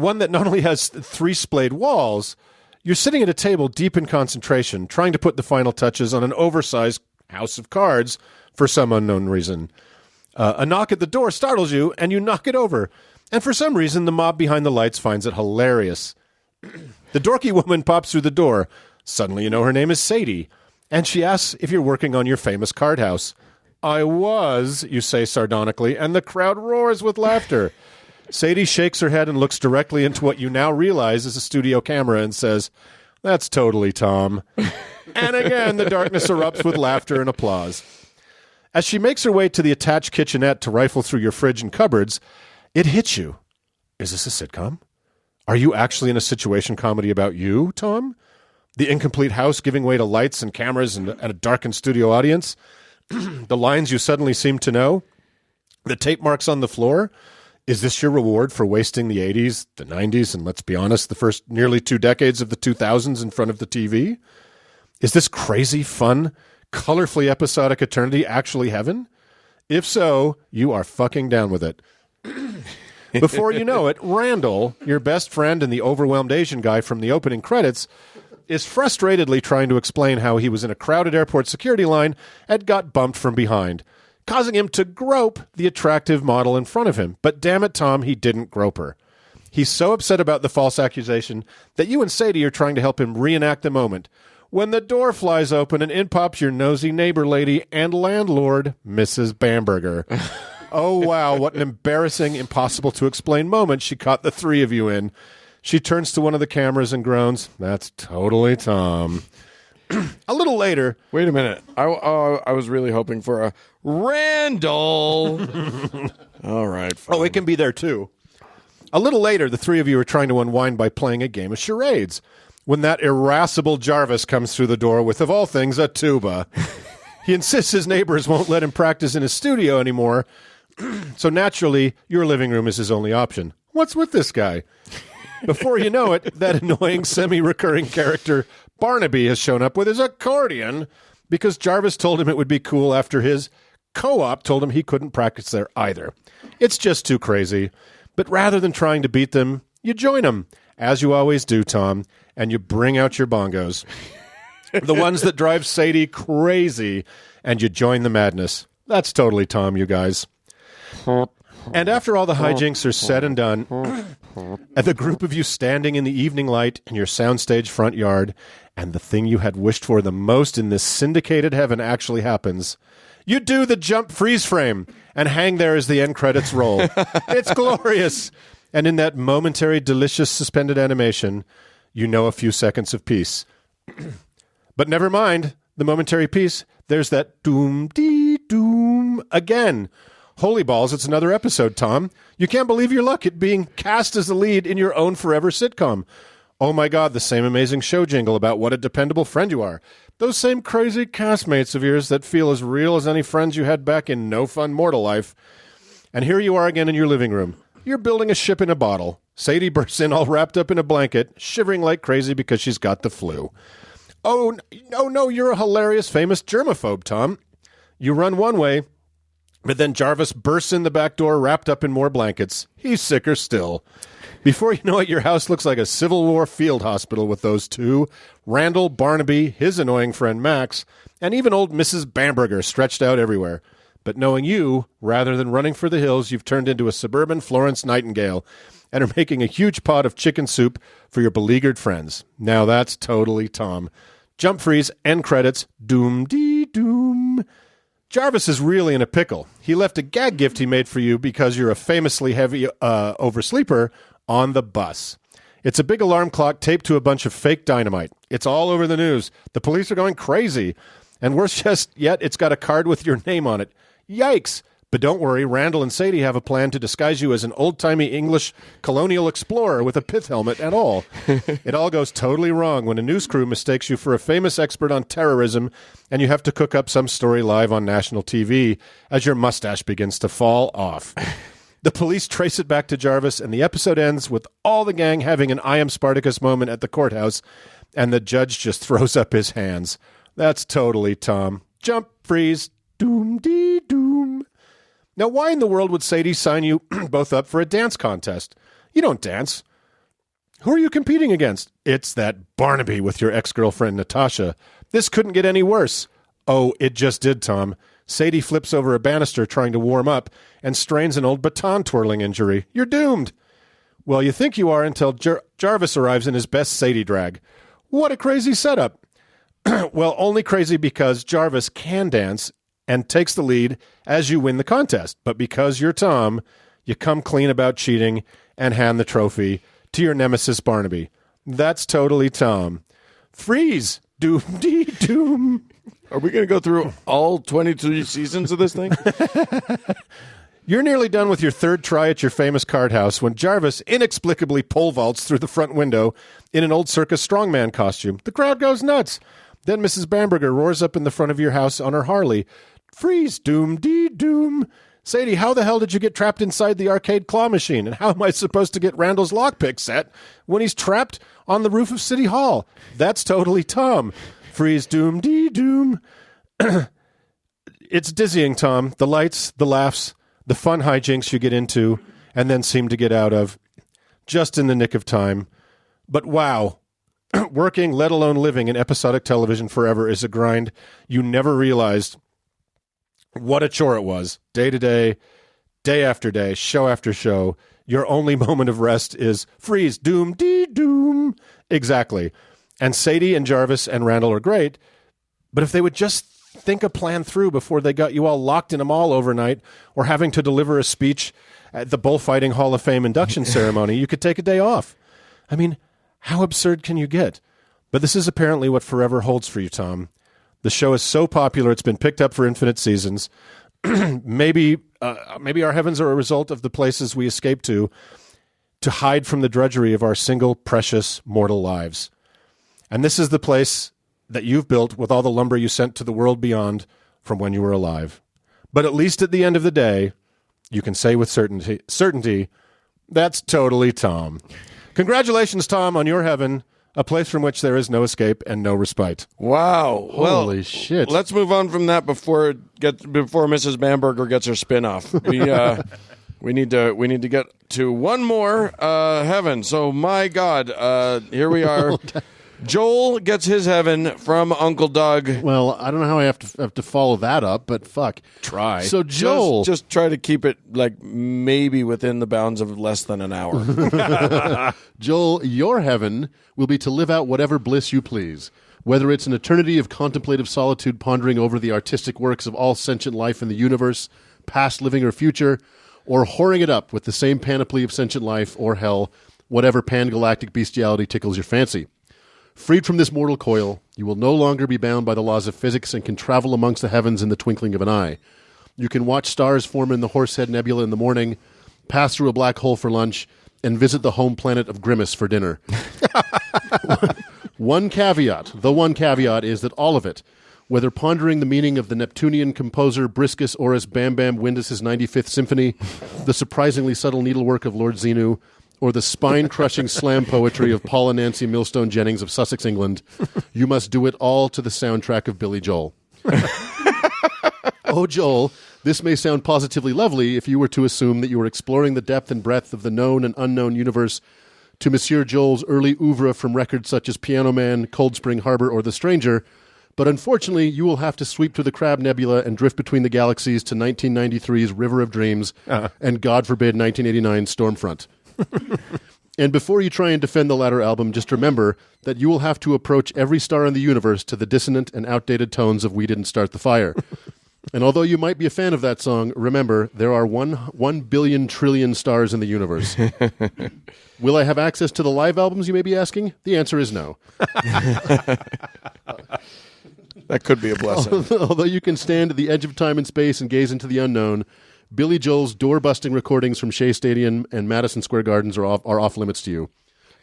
one that not only has 3 splayed walls. You're sitting at a table deep in concentration, trying to put the final touches on an oversized house of cards for some unknown reason. A knock at the door startles you, and you knock it over. And for some reason, the mob behind the lights finds it hilarious. The dorky woman pops through the door. Suddenly you know her name is Sadie, and she asks if you're working on your famous card house. I was, you say sardonically, and the crowd roars with laughter. Sadie shakes her head and looks directly into what you now realize is a studio camera and says, "That's totally Tom." And again, the darkness erupts with laughter and applause. As she makes her way to the attached kitchenette to rifle through your fridge and cupboards, it hits you. Is this a sitcom? Are you actually in a situation comedy about you, Tom? The incomplete house giving way to lights and cameras and a darkened studio audience? The lines you suddenly seem to know? The tape marks on the floor? Is this your reward for wasting the 80s, the 90s, and let's be honest, the first nearly 2 decades of the 2000s in front of the TV? Is this crazy, fun, colorfully episodic eternity actually heaven? If so, you are fucking down with it. Before you know it, Randall, your best friend and the overwhelmed Asian guy from the opening credits, is frustratedly trying to explain how he was in a crowded airport security line and got bumped from behind, causing him to grope the attractive model in front of him. But damn it, Tom, he didn't grope her. He's so upset about the false accusation that you and Sadie are trying to help him reenact the moment, when the door flies open and in pops your nosy neighbor lady and landlord, Mrs. Bamberger. Oh, wow, what an embarrassing, impossible-to-explain moment she caught the 3 of you in. She turns to one of the cameras and groans, "That's totally Tom." A little later... Wait a minute. I was really hoping for a Randall. All right, fine. Oh, it can be there, too. A little later, the 3 of you are trying to unwind by playing a game of charades, when that irascible Jarvis comes through the door with, of all things, a tuba. He insists his neighbors won't let him practice in his studio anymore, so naturally, your living room is his only option. What's with this guy? Before you know it, that annoying semi-recurring character Barnaby has shown up with his accordion because Jarvis told him it would be cool after his co-op told him he couldn't practice there either. It's just too crazy. But rather than trying to beat them, you join them, as you always do, Tom, and you bring out your bongos. The ones that drive Sadie crazy, and you join the madness. That's totally Tom, you guys. And after all the hijinks are said and done, and the group of you standing in the evening light in your soundstage front yard, and the thing you had wished for the most in this syndicated heaven actually happens, you do the jump freeze frame and hang there as the end credits roll. It's glorious. And in that momentary, delicious suspended animation, you know a few seconds of peace. But never mind the momentary peace. There's that doom-dee-doom again. Holy balls, it's another episode, Tom. You can't believe your luck at being cast as the lead in your own forever sitcom. Oh my God, the same amazing show jingle about what a dependable friend you are. Those same crazy castmates of yours that feel as real as any friends you had back in No Fun Mortal Life. And here you are again in your living room. You're building a ship in a bottle. Sadie bursts in all wrapped up in a blanket, shivering like crazy because she's got the flu. Oh, no, you're a hilarious, famous germaphobe, Tom. You run one way, but then Jarvis bursts in the back door wrapped up in more blankets. He's sicker still. Before you know it, your house looks like a Civil War field hospital with those 2, Randall, Barnaby, his annoying friend Max, and even old Mrs. Bamberger stretched out everywhere. But knowing you, rather than running for the hills, you've turned into a suburban Florence Nightingale and are making a huge pot of chicken soup for your beleaguered friends. Now that's totally Tom. Jump freeze, end credits, doom-dee-doom. Jarvis is really in a pickle. He left a gag gift he made for you because you're a famously heavy oversleeper on the bus. It's a big alarm clock taped to a bunch of fake dynamite. It's all over the news. The police are going crazy. And worse just yet, it's got a card with your name on it. Yikes! But don't worry, Randall and Sadie have a plan to disguise you as an old-timey English colonial explorer with a pith helmet and all. It all goes totally wrong when a news crew mistakes you for a famous expert on terrorism and you have to cook up some story live on national TV as your mustache begins to fall off. The police trace it back to Jarvis, and the episode ends with all the gang having an I Am Spartacus moment at the courthouse, and the judge just throws up his hands. That's totally Tom. Jump, freeze, doom-dee-doom. Now, why in the world would Sadie sign you both up for a dance contest? You don't dance. Who are you competing against? It's that Barnaby with your ex-girlfriend, Natasha. This couldn't get any worse. Oh, it just did, Tom. Sadie flips over a banister trying to warm up and strains an old baton twirling injury. You're doomed. Well, you think you are until Jarvis arrives in his best Sadie drag. What a crazy setup. Well, only crazy because Jarvis can dance and takes the lead as you win the contest. But because you're Tom, you come clean about cheating and hand the trophy to your nemesis Barnaby. That's totally Tom. Freeze! Doom-dee-doom. Are we going to go through all 22 seasons of this thing? You're nearly done with your third try at your famous card house when Jarvis inexplicably pole vaults through the front window in an old circus strongman costume. The crowd goes nuts. Then Mrs. Bamberger roars up in the front of your house on her Harley. Freeze! Doom-dee-doom. Sadie, how the hell did you get trapped inside the arcade claw machine? And how am I supposed to get Randall's lockpick set when he's trapped on the roof of City Hall? That's totally Tom. Freeze, doom-dee-doom. It's dizzying, Tom. The lights, the laughs, the fun hijinks you get into and then seem to get out of. Just in the nick of time. But wow, working, let alone living in episodic television forever is a grind you never realized what a chore it was. Day to day, day after day, show after show. Your only moment of rest is freeze, doom, dee, doom. Exactly. And Sadie and Jarvis and Randall are great, but if they would just think a plan through before they got you all locked in a mall overnight or having to deliver a speech at the Bullfighting Hall of Fame induction ceremony, you could take a day off. I mean, how absurd can you get? But this is apparently what forever holds for you, Tom. The show is so popular, it's been picked up for infinite seasons. Maybe our heavens are a result of the places we escape to hide from the drudgery of our single, precious, mortal lives. And this is the place that you've built with all the lumber you sent to the world beyond from when you were alive. But at least at the end of the day, you can say with certainty, that's totally Tom. Congratulations, Tom, on your heaven, a place from which there is no escape and no respite. Wow. Holy shit. Let's move on from that before Mrs. Bamberger gets her spin-off. We need to get to one more heaven. So, my God, here we are. Joel gets his heaven from Uncle Doug. Well, I don't know how I have to follow that up, but fuck. Try. So Joel, just try to keep it like maybe within the bounds of less than an hour. Joel, your heaven will be to live out whatever bliss you please. Whether it's an eternity of contemplative solitude pondering over the artistic works of all sentient life in the universe, past, living, or future, or whoring it up with the same panoply of sentient life, or hell, whatever pan-galactic bestiality tickles your fancy. Freed from this mortal coil, you will no longer be bound by the laws of physics and can travel amongst the heavens in the twinkling of an eye. You can watch stars form in the Horsehead Nebula in the morning, pass through a black hole for lunch, and visit the home planet of Grimace for dinner. One caveat is that all of it, whether pondering the meaning of the Neptunian composer Briscus Oris Bam Bam Windus's 95th Symphony, the surprisingly subtle needlework of Lord Xenu, or the spine-crushing slam poetry of Paula Nancy Millstone Jennings of Sussex, England, you must do it all to the soundtrack of Billy Joel. Oh, Joel, this may sound positively lovely if you were to assume that you were exploring the depth and breadth of the known and unknown universe to Monsieur Joel's early oeuvre from records such as Piano Man, Cold Spring Harbor, or The Stranger, but unfortunately you will have to sweep through the Crab Nebula and drift between the galaxies to 1993's River of Dreams and, God forbid, 1989's Stormfront. And before you try and defend the latter album, just remember that you will have to approach every star in the universe to the dissonant and outdated tones of We Didn't Start the Fire. And although you might be a fan of that song, remember, there are 1 billion trillion stars in the universe. Will I have access to the live albums, you may be asking? The answer is no. That could be a blessing. Although you can stand at the edge of time and space and gaze into the unknown, Billy Joel's door-busting recordings from Shea Stadium and Madison Square Gardens are off limits to you.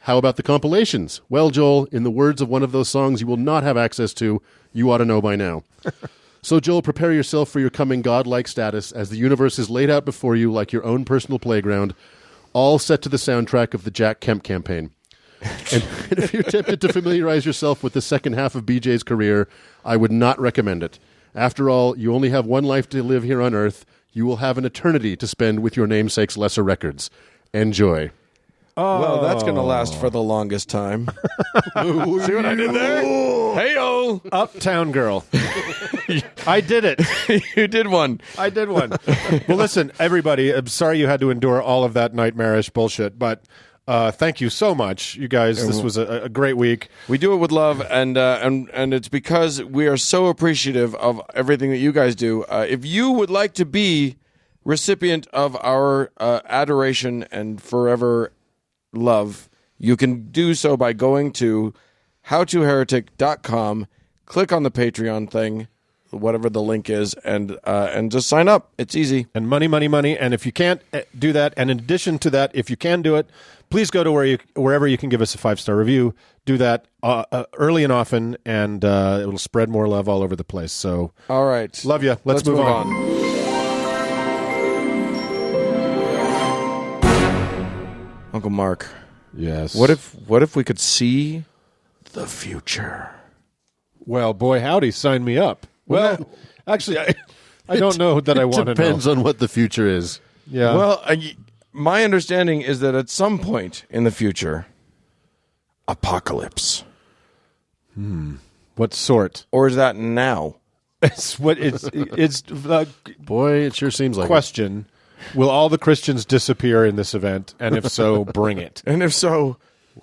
How about the compilations? Well, Joel, in the words of one of those songs you will not have access to, you ought to know by now. So, Joel, prepare yourself for your coming godlike status as the universe is laid out before you like your own personal playground, all set to the soundtrack of the Jack Kemp campaign. And if you're tempted to familiarize yourself with the second half of BJ's career, I would not recommend it. After all, you only have one life to live here on Earth. You will have an eternity to spend with your namesake's lesser records. Enjoy. Well, that's going to last for the longest time. See what I did there? Hey-o! Uptown Girl. I did it. You did one. I did one. Well, listen, everybody, I'm sorry you had to endure all of that nightmarish bullshit, but thank you so much, you guys. This was a great week. We do it with love, and it's because we are so appreciative of everything that you guys do. If you would like to be recipient of our adoration and forever love, you can do so by going to howtoheretic.com, click on the Patreon thing, whatever the link is, and just sign up. It's easy. And money. And if you can't do that, and in addition to that, if you can do it, please go to wherever you can give us a 5-star review. Do that early and often, and it'll spread more love all over the place. So, all right. Love you. Let's move on. Uncle Mark. Yes. What if we could see the future? Well, boy, howdy, sign me up. Well, actually, I don't know that I want to know. Depends on what the future is. Yeah. Well, my understanding is that at some point in the future, apocalypse. What sort? Or is that now? It's the Boy, it sure seems like question. Will all the Christians disappear in this event? And if so, bring it. And if so,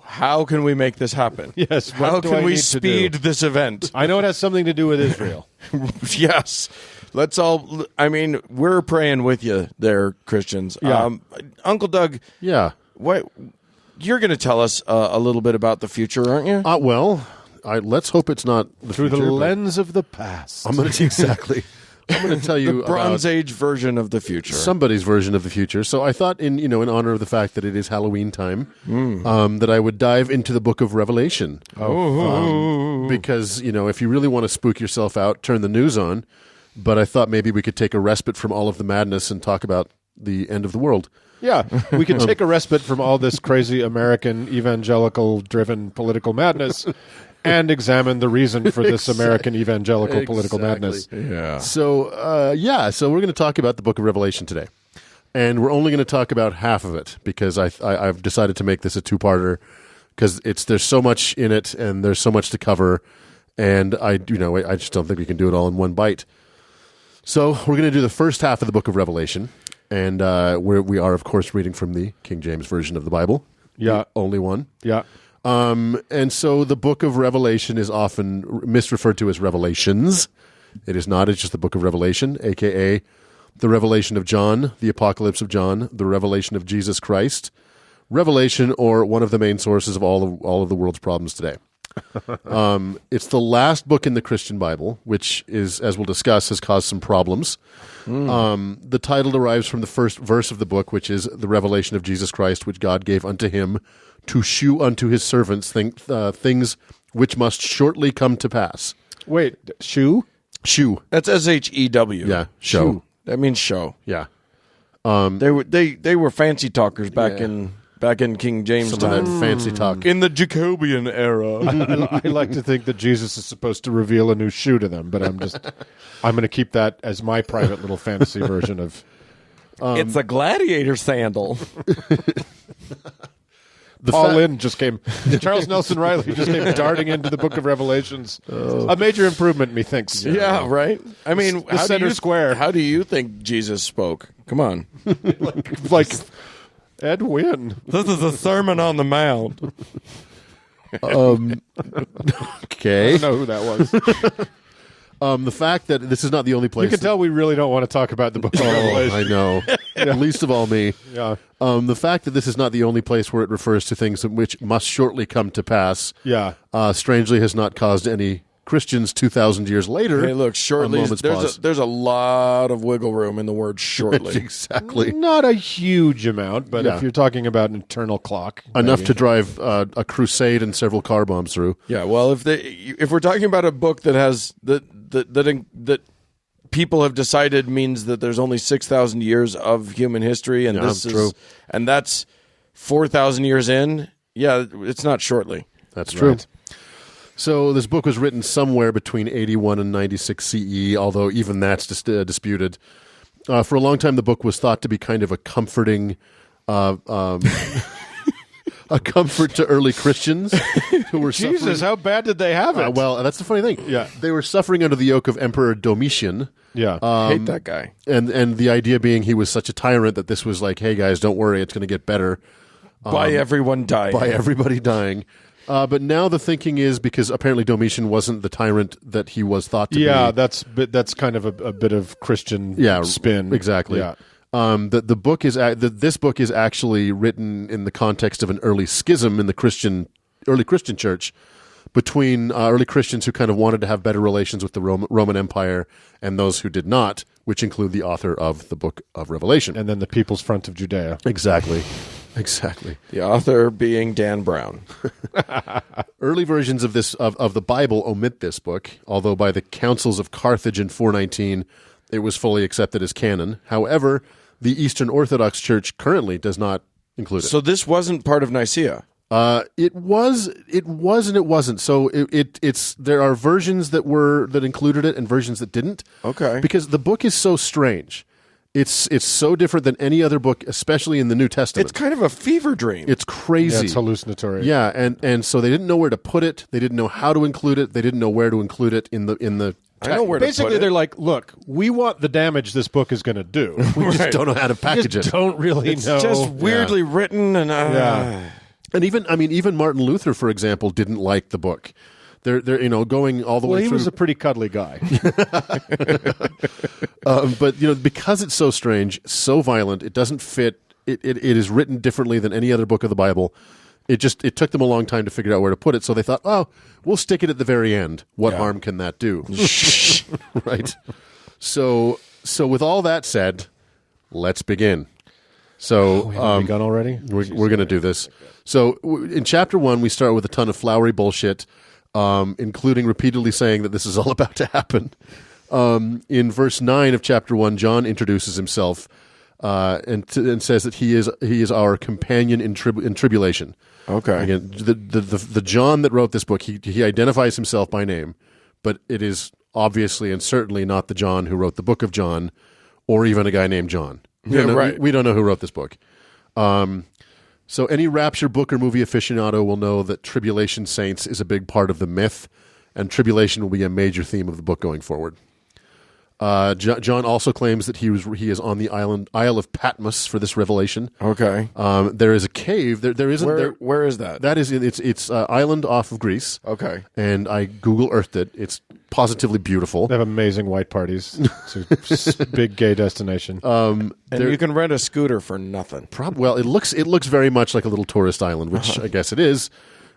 how can we make this happen? Yes. How what do can I we need to speed do? this event? I know it has something to do with Israel. Yes. Let's all, I mean, we're praying with you there, Christians. Yeah. Uncle Doug, Yeah. what you're going to tell us a little bit about the future, aren't you? Let's hope it's not Through future, the but lens of the past. I'm going to exactly. I'm going to tell you Bronze about Age version of the future. somebody's version of the future. So I thought, in honor of the fact that it is Halloween time, that I would dive into the Book of Revelation. Because if you really want to spook yourself out, turn the news on. But I thought maybe we could take a respite from all of the madness and talk about the end of the world. Yeah, we can take a respite from all this crazy American evangelical-driven political madness and examine the reason for this American evangelical political madness. Yeah. So, so we're going to talk about the Book of Revelation today. And we're only going to talk about half of it because I've decided to make this a two-parter because there's so much in it and there's so much to cover, and I just don't think we can do it all in one bite. So we're going to do the first half of the Book of Revelation, and we are, of course, reading from the King James Version of the Bible. Yeah. The only one. Yeah. And so the Book of Revelation is often misreferred to as Revelations. It is not. It's just the Book of Revelation, a.k.a. the Revelation of John, the Apocalypse of John, the Revelation of Jesus Christ, Revelation, or one of the main sources of all of the world's problems today. It's the last book in the Christian Bible, which is, as we'll discuss, has caused some problems. The title derives from the first verse of the book, which is the revelation of Jesus Christ, which God gave unto him to shew unto his servants things which must shortly come to pass. Wait, shoe? Shew. That's SHEW. Yeah, show. That means show. Yeah. They were fancy talkers back in King James Some time. of that fancy talk. In the Jacobean era. I like to think that Jesus is supposed to reveal a new shoe to them, but I'm going to keep that as my private little fantasy version of. It's a gladiator sandal. Charles Nelson Riley just came darting into the Book of Revelations. A major improvement, methinks. Yeah, right? I mean, The center square. How do you think Jesus spoke? Come on. like Ed Wynn. This is a Sermon on the Mount. Okay. I don't know who that was. The fact that this is not the only place. You can tell we really don't want to talk about the Book of Revelation. I know. Least of all me. Yeah. The fact that this is not the only place where it refers to things which must shortly come to pass, Yeah. Strangely has not caused any Christians 2,000 years later. Hey, look, shortly, a moment's pause. there's a lot of wiggle room in the word shortly. Exactly. Not a huge amount, but Yeah. if you're talking about an eternal clock. Enough maybe. to drive a crusade and several car bombs through. Yeah, well, if we're talking about a book that has that people have decided means that there's only 6,000 years of human history, and Yeah, this is true. and that's 4,000 years in. Yeah, it's not shortly. That's true. Right. So this book was written somewhere between 81 and 96 CE, although even that's disputed. For a long time, the book was thought to be kind of a comforting a comfort to early Christians who were Jesus, suffering. how bad did they have it? Well, that's the funny thing. Yeah. They were suffering under the yoke of Emperor Domitian. Yeah. Hate that guy. And the idea being he was such a tyrant that this was like, hey, guys, don't worry, it's going to get better. By everyone dying. By everybody dying. But now the thinking is, because apparently Domitian wasn't the tyrant that he was thought to be. Yeah, that's kind of a bit of Christian spin. Exactly. Yeah. The book is this book is actually written in the context of an early schism in the early Christian church between early Christians who kind of wanted to have better relations with the Roman Empire and those who did not, which include the author of the Book of Revelation. And then the People's Front of Judea. Exactly. The author being Dan Brown. Early versions of the Bible omit this book, although by the councils of Carthage in 419 it was fully accepted as canon. However, the Eastern Orthodox Church currently does not include it. So this wasn't part of Nicaea. It was, and it wasn't. So it's there are versions that included it and versions that didn't. Okay. Because the book is so strange. It's so different than any other book, especially in the New Testament. It's kind of a fever dream. It's crazy. Yeah, it's hallucinatory. Yeah, and so they didn't know where to put it. They didn't know how to include it. They didn't know where to include it in the. I know where to Basically, put it. they're like, look, we want the damage this book is going to do. We just Right. don't know how to We package just it. don't really It's know. just weirdly written and Yeah. And even Martin Luther, for example, didn't like the book. They're going all the Well, way he through. was a pretty cuddly guy. But because it's so strange, so violent, it doesn't fit. It is written differently than any other book of the Bible. It took them a long time to figure out where to put it. So they thought, oh, we'll stick it at the very end. What harm can that do? Right. So with all that said, let's begin. So Have we begun already? we're going to do this. So in chapter 1, we start with a ton of flowery bullshit, including repeatedly saying that this is all about to happen. In verse 9 of chapter 1, John introduces himself and says that he is our companion in tribulation. Okay. Again, the John that wrote this book, he identifies himself by name, but it is obviously and certainly not the John who wrote the book of John, or even a guy named John. Right. We don't know who wrote this book. So any Rapture book or movie aficionado will know that tribulation saints is a big part of the myth, and tribulation will be a major theme of the book going forward. John also claims that he is on the Isle of Patmos for this revelation. Okay. There is a cave. There isn't. Where is that? That is it's island off of Greece. Okay. And I Google Earthed it. It's positively beautiful. They have amazing white parties. It's a big gay destination. And you can rent a scooter for nothing. Well, it looks very much like a little tourist island, which I guess it is.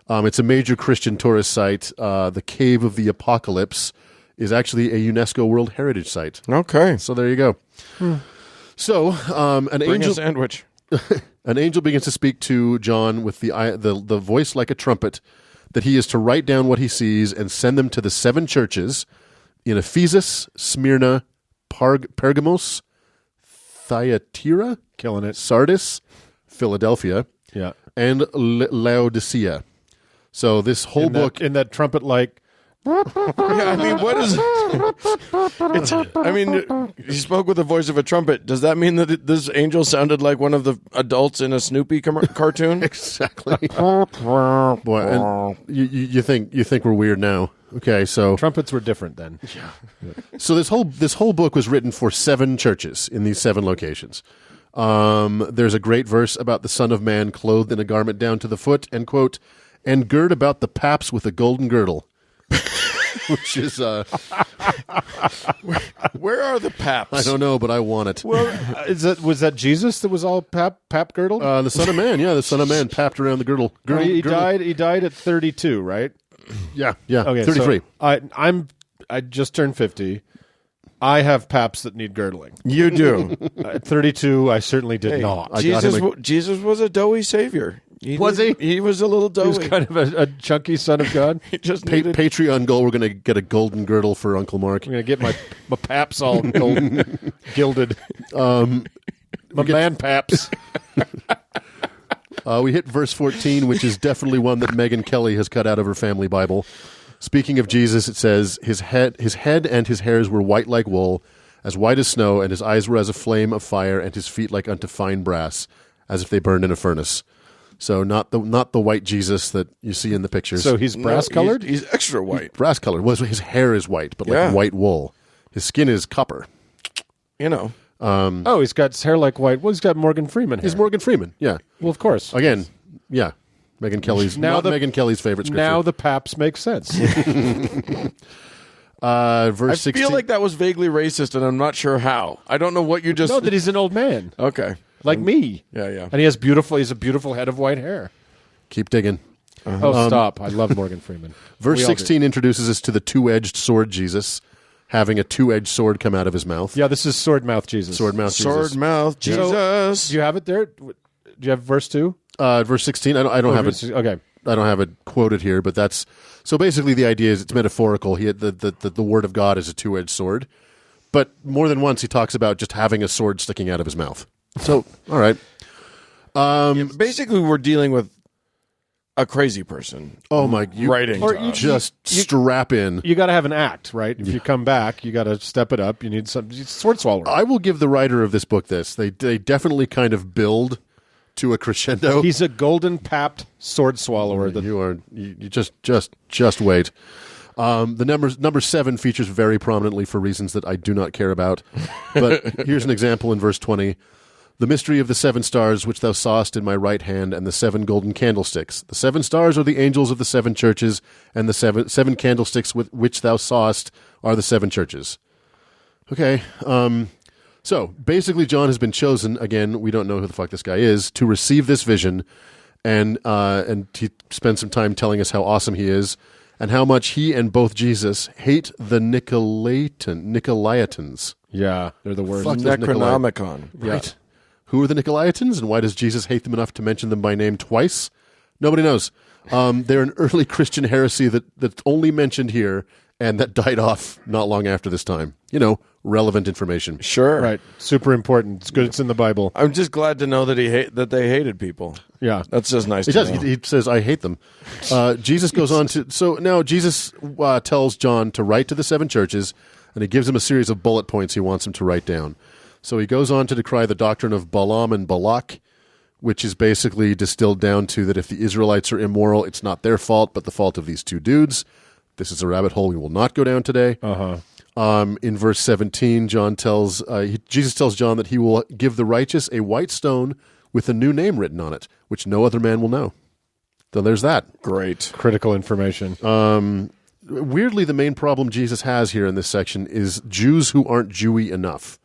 It's a major Christian tourist site. The Cave of the Apocalypse is actually a UNESCO World Heritage Site. Okay. So there you go. So Bring a sandwich. an angel begins to speak to John with the voice like a trumpet, that he is to write down what he sees and send them to the 7 churches in Ephesus, Smyrna, Pergamos, Thyatira, Killing it. Sardis, Philadelphia, Yeah. and Laodicea. So this whole book... in that trumpet like Yeah, I mean, what is? I mean, he spoke with the voice of a trumpet. Does that mean that this angel sounded like one of the adults in a Snoopy cartoon? Exactly. Boy, and you think we're weird now? Okay, so trumpets were different then. so this whole book was written for 7 churches in these 7 locations. There's a great verse about the Son of Man clothed in a garment down to the foot, and quote, and gird about the paps with a golden girdle. Which is Where are the paps? I don't know, but I want it. Well, was that Jesus that was all pap girdled? The Son of Man, the Son of Man papped around the girdle. He girdle. died at 32, right? Yeah, Okay, 33. So I just turned 50. I have paps that need girdling. You do. At 32, I certainly did not. I got him Jesus was a doughy savior. Was he? He was a little He doughy. was kind of a chunky son of God. He just needed. Patreon goal. We're going to get a golden girdle for Uncle Mark. I'm going to get my paps all golden, gilded. My man paps. We hit verse 14, which is definitely one that Megyn Kelly has cut out of her family Bible. Speaking of Jesus, it says, his head and his hairs were white like wool, as white as snow, and his eyes were as a flame of fire, and his feet like unto fine brass, as if they burned in a furnace. So not the white Jesus that you see in the pictures. So he's brass colored. He's extra white. Brass colored. Well, his hair is white, but Yeah. like white wool. His skin is copper. You know. Oh, he's got hair like white. Well, he's got Morgan Freeman hair. He's Morgan Freeman. Yeah. Well, of course. Again, yeah. Megyn Kelly's Megyn Kelly's favorite scripture. Now the paps make sense. Verse I 16. feel like that was vaguely racist, and I'm not sure how. I don't know what you just. No, that he's an old man, Okay. like me. Yeah. And he has he's a beautiful head of white hair. Keep digging. Oh, stop. I love Morgan Freeman. Verse We all do. 16 introduces us to the two-edged sword Jesus, having a two-edged sword come out of his mouth. Yeah, this is sword mouth Jesus. Sword mouth Sword Jesus. mouth Jesus. Do you have it there? Do you have verse 2? Verse 16. I don't have it. Okay. I don't have it quoted here, but that's so. Basically, the idea is it's metaphorical. The word of God is a two-edged sword, but more than once he talks about just having a sword sticking out of his mouth. So, all right. Basically, we're dealing with a crazy person. Oh my! Writing. Or to you us. Just strap in. You got to have an act, right? If you come back, you got to step it up. You need some sword swallower. I will give the writer of this book this. They definitely kind of build to a crescendo. He's a golden papped sword swallower. That You just wait. The number 7 features very prominently for reasons that I do not care about. But here's an example in verse 20. The mystery of the 7 stars which thou sawest in my right hand, and the 7 golden candlesticks. The 7 stars are the angels of the 7 churches, and the seven candlesticks which thou sawest are the 7 churches. Okay. So basically, John has been chosen. Again, we don't know who the fuck this guy is, to receive this vision, and he spends some time telling us how awesome he is, and how much he and both Jesus hate the Nicolaitans. yeah, they're the worst. Fuck those Necronomicon. Right. Who are the Nicolaitans, and why does Jesus hate them enough to mention them by name twice? Nobody knows. They're an early Christian heresy that's only mentioned here, and that died off not long after this time. Relevant information. Sure. Right, super important. It's good. It's in the Bible. I'm just glad to know that that they hated people. Yeah, That's just nice He to does. know. He says, I hate them. Jesus goes on to... So now Jesus tells John to write to the 7 churches, and he gives him a series of bullet points he wants him to write down. So he goes on to decry the doctrine of Balaam and Balak, which is basically distilled down to that if the Israelites are immoral, it's not their fault, but the fault of these 2 dudes. This is a rabbit hole we will not go down today. In verse 17, Jesus tells John that he will give the righteous a white stone with a new name written on it, which no other man will know. So there's that. Great. critical information. Weirdly, the main problem Jesus has here in this section is Jews who aren't Jewy enough.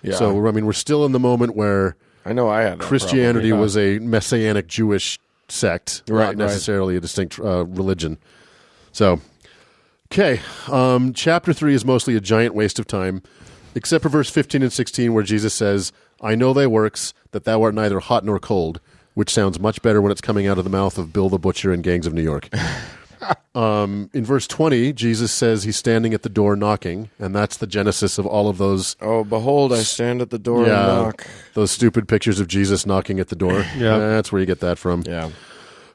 Yeah. So, we're still in the moment where I know I had that Christianity problem. was a messianic Jewish sect, Right, not necessarily a distinct religion. So, okay, chapter 3 is mostly a giant waste of time, except for verse 15 and 16 where Jesus says, I know thy works, that thou art neither hot nor cold, which sounds much better when it's coming out of the mouth of Bill the Butcher and Gangs of New York. In verse 20, Jesus says he's standing at the door knocking, and that's the genesis of all of those... Oh, behold, I stand at the door and knock. Those stupid pictures of Jesus knocking at the door. Yeah. That's where you get that from. Yeah.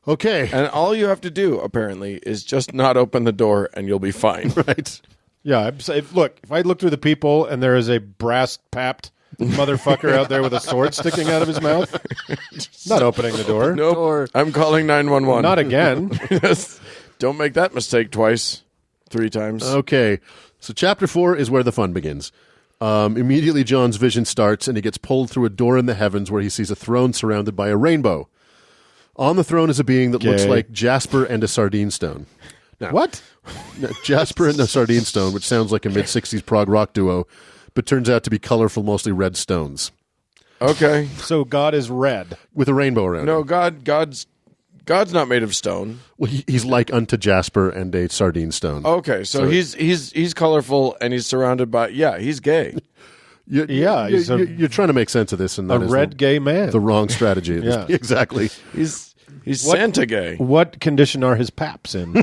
Okay. And all you have to do, apparently, is just not open the door and you'll be fine. Right. Yeah, look, if I look through the people and there is a brass papped motherfucker out there with a sword sticking out of his mouth, not opening the door. Nope. I'm calling 911. Not again. Yes. Don't make that mistake twice, 3 times. Okay. So chapter 4 is where the fun begins. Immediately John's vision starts, and he gets pulled through a door in the heavens where he sees a throne surrounded by a rainbow. On the throne is a being that looks Gay. like Jasper and a sardine stone. Now, What? Jasper and a sardine stone, which sounds like a mid-60s prog rock duo, but turns out to be colorful, mostly red stones Okay. So God is red. with a rainbow around No, him. God's not made of stone. Well, he's like unto Jasper and a sardine stone. Okay, so he's colorful and he's surrounded by he's gay. Yeah, he's you're trying to make sense of this, and A that is red gay man. the wrong strategy. Yeah. Exactly. He's Santa gay. What condition are his paps in?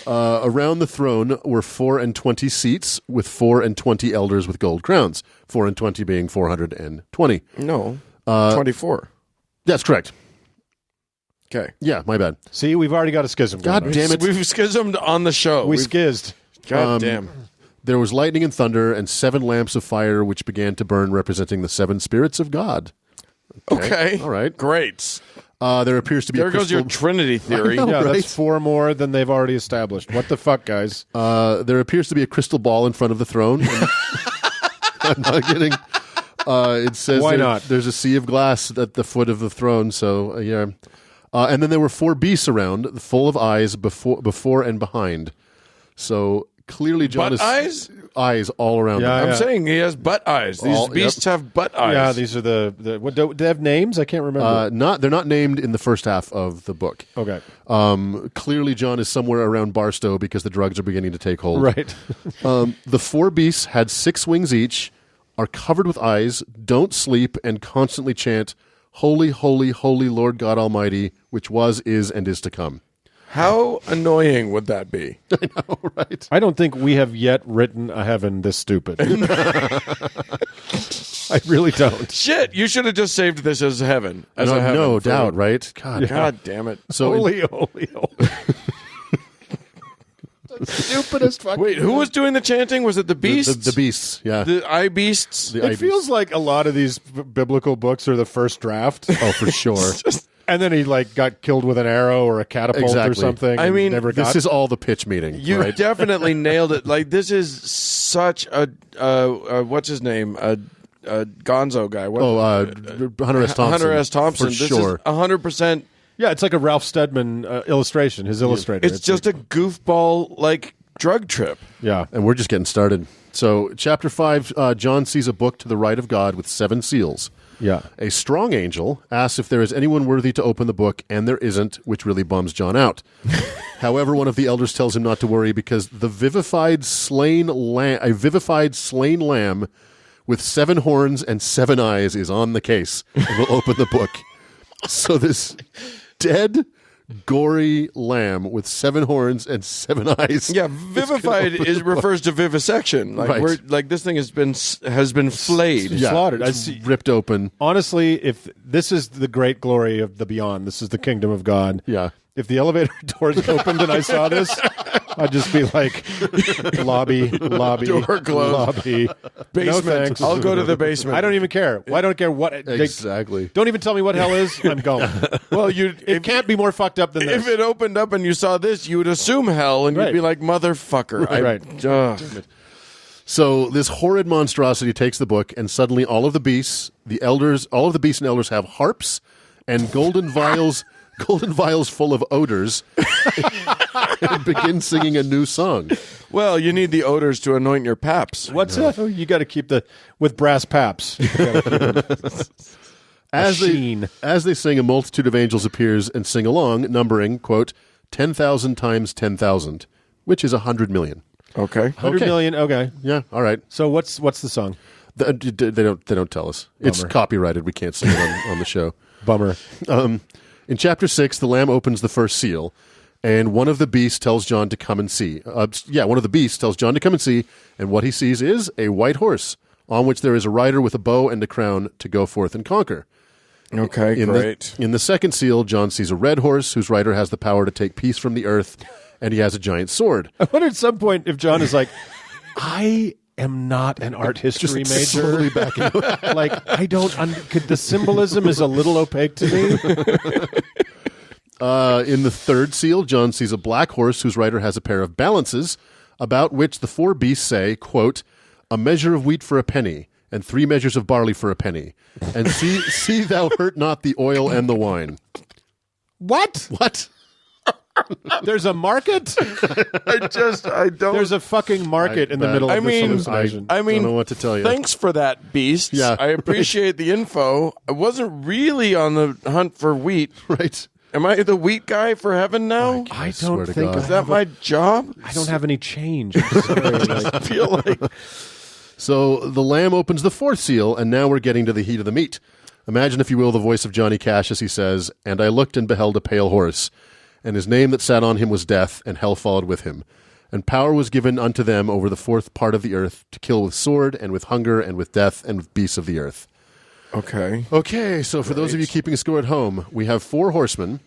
Around the throne were 24 seats with 24 elders with gold crowns. 24 being 420. No. 24. That's correct. Okay. Yeah, my bad. See, we've already got a schism. God going on. damn it. We've schismed on the show. We We've- skizzed. God damn. There was lightning and thunder and 7 lamps of fire which began to burn, representing the 7 spirits of God. Okay. All right. Great. There appears to be There a goes crystal... your Trinity theory. I know. Yeah, Right. that's 4 more than they've already established. What the fuck, guys? There appears to be a crystal ball in front of the throne. And I'm not kidding. It says Why not? There's a sea of glass at the foot of the throne. So yeah, and then there were 4 beasts around, full of eyes before and behind. So clearly, John Butt eyes? eyes all around. Yeah, him. I'm saying he has butt eyes. These beasts have butt eyes. Yeah, these are the what, do they have names? I can't remember. They're not named in the first half of the book. Okay. Clearly, John is somewhere around Barstow because the drugs are beginning to take hold. Right. The 4 beasts had 6 wings each, are covered with eyes, don't sleep, and constantly chant, "Holy, holy, holy Lord God Almighty, which was, is, and is to come." How annoying would that be? I know, right? I don't think we have yet written a heaven this stupid. I really don't. Shit, you should have just saved this as heaven. As a heaven No for- doubt, right? God. God damn it. So Holy, holy, holy. stupidest fucking. Wait, who was doing the chanting? Was it the beasts? The beasts, yeah. The eye beasts? The It feels like a lot of these biblical books are the first draft. Oh, for sure. And then he got killed with an arrow or a catapult or Exactly. something. I and mean, never got. This is all the pitch meeting. You right? definitely nailed it. Like, this is such a what's his name? A Gonzo guy. What? Hunter S. Thompson. Hunter S. Thompson. For This sure. is 100%. Yeah, it's like a Ralph Steadman illustration. His illustrator. It's just a goofball like drug trip. yeah. And we're just getting started. So, chapter 5, John sees a book to the right of God with 7 seals. Yeah. A strong angel asks if there is anyone worthy to open the book, and there isn't, which really bums John out. However, one of the elders tells him not to worry because a vivified slain lamb with 7 horns and 7 eyes is on the case and will open the book. So this dead, gory lamb with 7 horns and 7 eyes. Yeah, vivified refers to vivisection. Like Right. this thing has been flayed. Yeah, slaughtered. I it's see. ripped open. Honestly, if this is the great glory of the beyond, this is the kingdom of God. Yeah. If the elevator doors opened and I saw this, I'd just be like, lobby, Door closed. lobby. Basement. No thanks. I'll go to the basement. I don't even care. I don't care what. Exactly. Don't even tell me what hell is. I'm going. Well, It can't be more fucked up than if this. it opened up and you saw this, you would assume hell, and Right. you'd be like, "Motherfucker!" Right. So this horrid monstrosity takes the book, and suddenly all of the beasts and elders have harps and golden vials full of odors, and begin singing a new song. Well, you need the odors to anoint your paps. What's that? Oh, you got to keep with brass paps. You gotta keep As sheen. they sing, a multitude of angels appears and sing along, numbering, quote, 10,000 times 10,000, which is 100 million. Okay. 100 million. Okay. Yeah, all right. So what's the song? They don't tell us. It's Bummer. copyrighted. We can't sing it on the show. Bummer. In chapter 6, the Lamb opens the first seal, and one of the beasts tells John to come and see. One of the beasts tells John to come and see, and what he sees is a white horse, on which there is a rider with a bow and a crown to go forth and conquer. Okay, great. In the second seal, John sees a red horse, whose rider has the power to take peace from the earth, and he has a giant sword. I wonder at some point if John is like, I am not an art history major. Slowly back into it. Like, I don't. The symbolism is a little opaque to me. In the third seal, John sees a black horse whose rider has a pair of balances, about which the 4 beasts say, quote, "A measure of wheat for a penny, and 3 measures of barley for a penny. And see thou hurt not the oil and the wine." What? What? There's a market? I don't. There's a fucking market in the middle of this hallucination. I mean, don't know what to tell you. Thanks for that, beast. Yeah, I appreciate the info. I wasn't really on the hunt for wheat. Right. Am I the wheat guy for heaven now? I swear don't to think God. Is that my job? I don't have any change. I'm sorry, like, I feel like So the Lamb opens the 4th seal, and now we're getting to the heat of the meat. Imagine, if you will, the voice of Johnny Cash as he says, "And I looked and beheld a pale horse, and his name that sat on him was Death, and hell followed with him. And power was given unto them over the 4th part of the earth, to kill with sword, and with hunger, and with death, and with beasts of the earth." okay. Okay, so for those of you keeping score at home, we have 4 horsemen.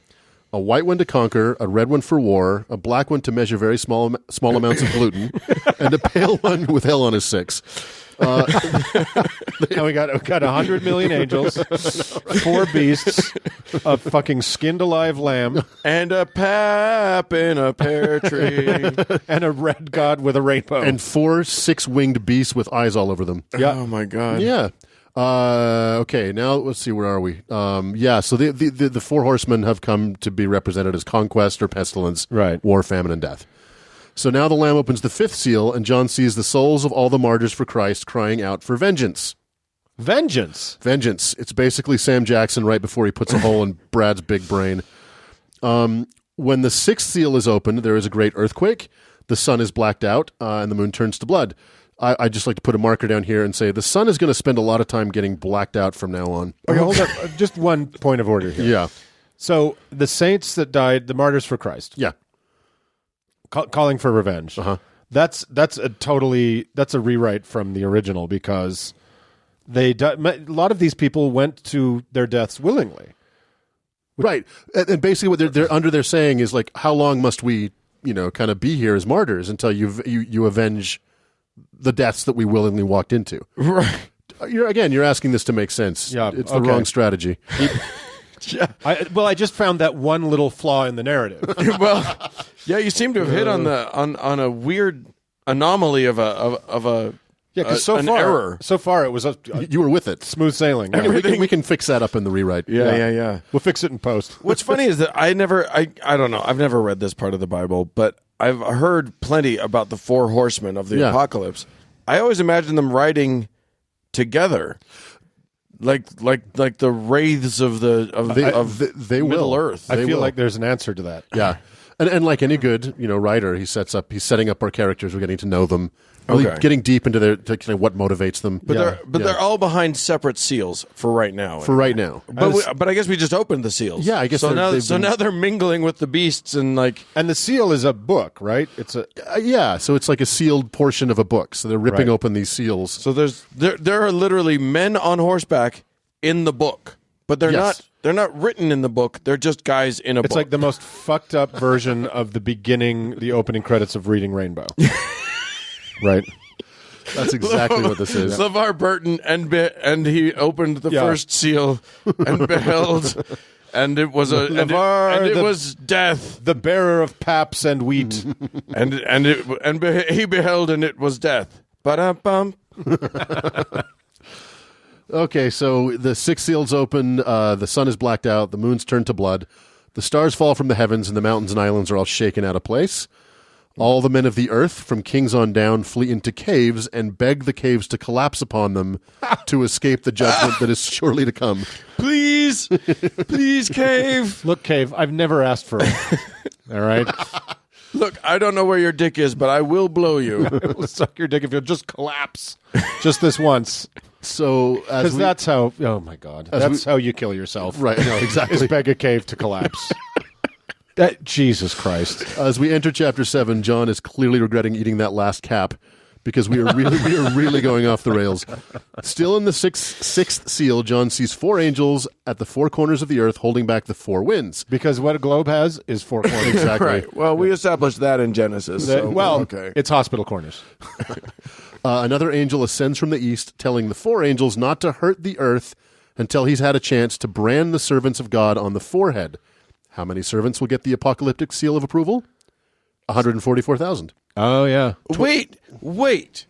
a white one to conquer, a red one for war, a black one to measure very small amounts of gluten, and a pale one with hell on his six. And we got 100 million angels, 4 beasts, a fucking skinned alive lamb, And a pap in a pear tree. and a red god with a rainbow. And 4 6-winged beasts with eyes all over them. Yeah. Oh, my God. Yeah. Okay, now let's see, where are we? So the 4 horsemen have come to be represented as conquest or pestilence, Right. war, famine, and death. So now the Lamb opens the 5th seal, and John sees the souls of all the martyrs for Christ crying out for vengeance. Vengeance. Vengeance. It's basically Sam Jackson right before he puts a hole in Brad's big brain. When the 6th seal is opened, there is a great earthquake. The sun is blacked out, and the moon turns to blood. I'd just like to put a marker down here and say the sun is going to spend a lot of time getting blacked out from now on. Okay, hold up. Just one point of order here. Yeah. So the saints that died, the martyrs for Christ, Yeah. calling for revenge. Uh-huh. That's a rewrite from the original because a lot of these people went to their deaths willingly. Right. And basically what they're saying is like, how long must we, kind of be here as martyrs until you avenge the deaths that we willingly walked into? Right. You're asking this to make sense. Yeah, It's the okay. wrong strategy. Yeah. I just found that one little flaw in the narrative. Well, yeah, you seem to have hit on a weird anomaly of a Yeah, because an error. so far it was a You were with it. smooth sailing. We can fix that up in the rewrite. Yeah. We'll fix it in post. What's funny is that I don't know. I've never read this part of the Bible, but I've heard plenty about the 4 horsemen of the Yeah. apocalypse. I always imagine them riding together, like the wraiths of They Middle will. Earth. I They feel will. like there's an answer to that. Yeah. And like any good, writer, he's setting up our characters. We're getting to know them, really Okay. getting deep into what motivates them. But they're all behind separate seals for right now. for right now. But I guess we just opened the seals. Yeah, I guess so. they've Now they're mingling with the beasts and like. And the seal is a book, right? It's a So it's like a sealed portion of a book. So they're ripping Right. open these seals. So there are literally men on horseback in the book, but they're Yes. not written in the book. They're just guys in a book. It's like the most fucked up version of the opening credits of Reading Rainbow. Right? That's exactly what this is. LeVar Burton and he opened the Yeah. first seal and beheld, and it was LeVar, was death, The bearer of paps and wheat. he beheld, and it was death. Ba-dum-bum. Okay, so the 6 seals open, the sun is blacked out, the moon's turned to blood, the stars fall from the heavens, and the mountains and islands are all shaken out of place. All the men of the earth, from kings on down, flee into caves and beg the caves to collapse upon them to escape the judgment that is surely to come. Please, cave. Look, Cave, I've never asked for it. All right? Look, I don't know where your dick is, but I will blow you. I will suck your dick if you'll just collapse. Just this once. So, Because that's how, oh my God, that's how you kill yourself. Right, no, exactly. Is beg a cave to collapse. Jesus Christ. As we enter chapter 7, John is clearly regretting eating that last cap because we are really going off the rails. Still in the sixth seal, John sees 4 angels at the 4 corners of the earth holding back the 4 winds. Because what a globe has is 4 corners. Exactly. Right. Well, we established that in Genesis. So, okay. It's hospital corners. Another angel ascends from the east, telling the 4 angels not to hurt the earth until he's had a chance to brand the servants of God on the forehead. How many servants will get the apocalyptic seal of approval? 144,000. Oh, yeah. Wait.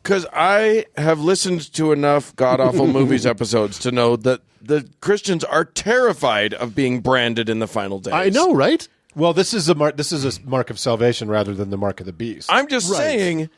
Because I have listened to enough God-awful movies episodes to know that the Christians are terrified of being branded in the final days. I know, right? Well, this is a mark of salvation rather than the mark of the beast. I'm just saying,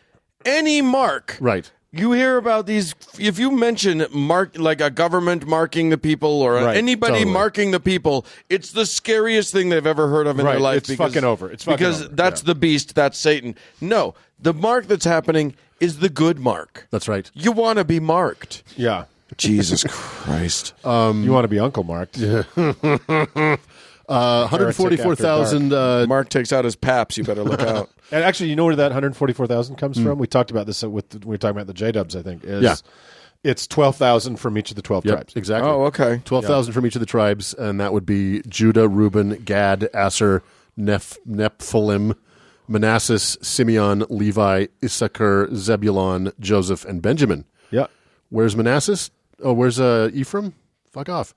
any mark. Right. You hear about these, if you mention like a government marking the people or Right, anybody totally. marking the people, it's the scariest thing they've ever heard of in Right, their life. it's fucking over. It's fucking because over, that's yeah. the beast, that's Satan. No, the mark that's happening is the good mark. That's right. You want to be marked. Yeah. Jesus Christ. You want to be Uncle Marked. Yeah. 144,000. Mark takes out his paps, you better look out. And actually, you know where that 144,000 comes from? We talked about this we were talking about the J-Dubs, I think. Is, Yeah. It's 12,000 from each of the 12 Yep, tribes. exactly. Oh, okay. 12,000 from each of the tribes, and that would be Judah, Reuben, Gad, Asher, Nephthalim, Manasseh, Simeon, Levi, Issachar, Zebulon, Joseph, and Benjamin. Yeah. Where's Manasseh? Oh, where's Ephraim? Fuck off.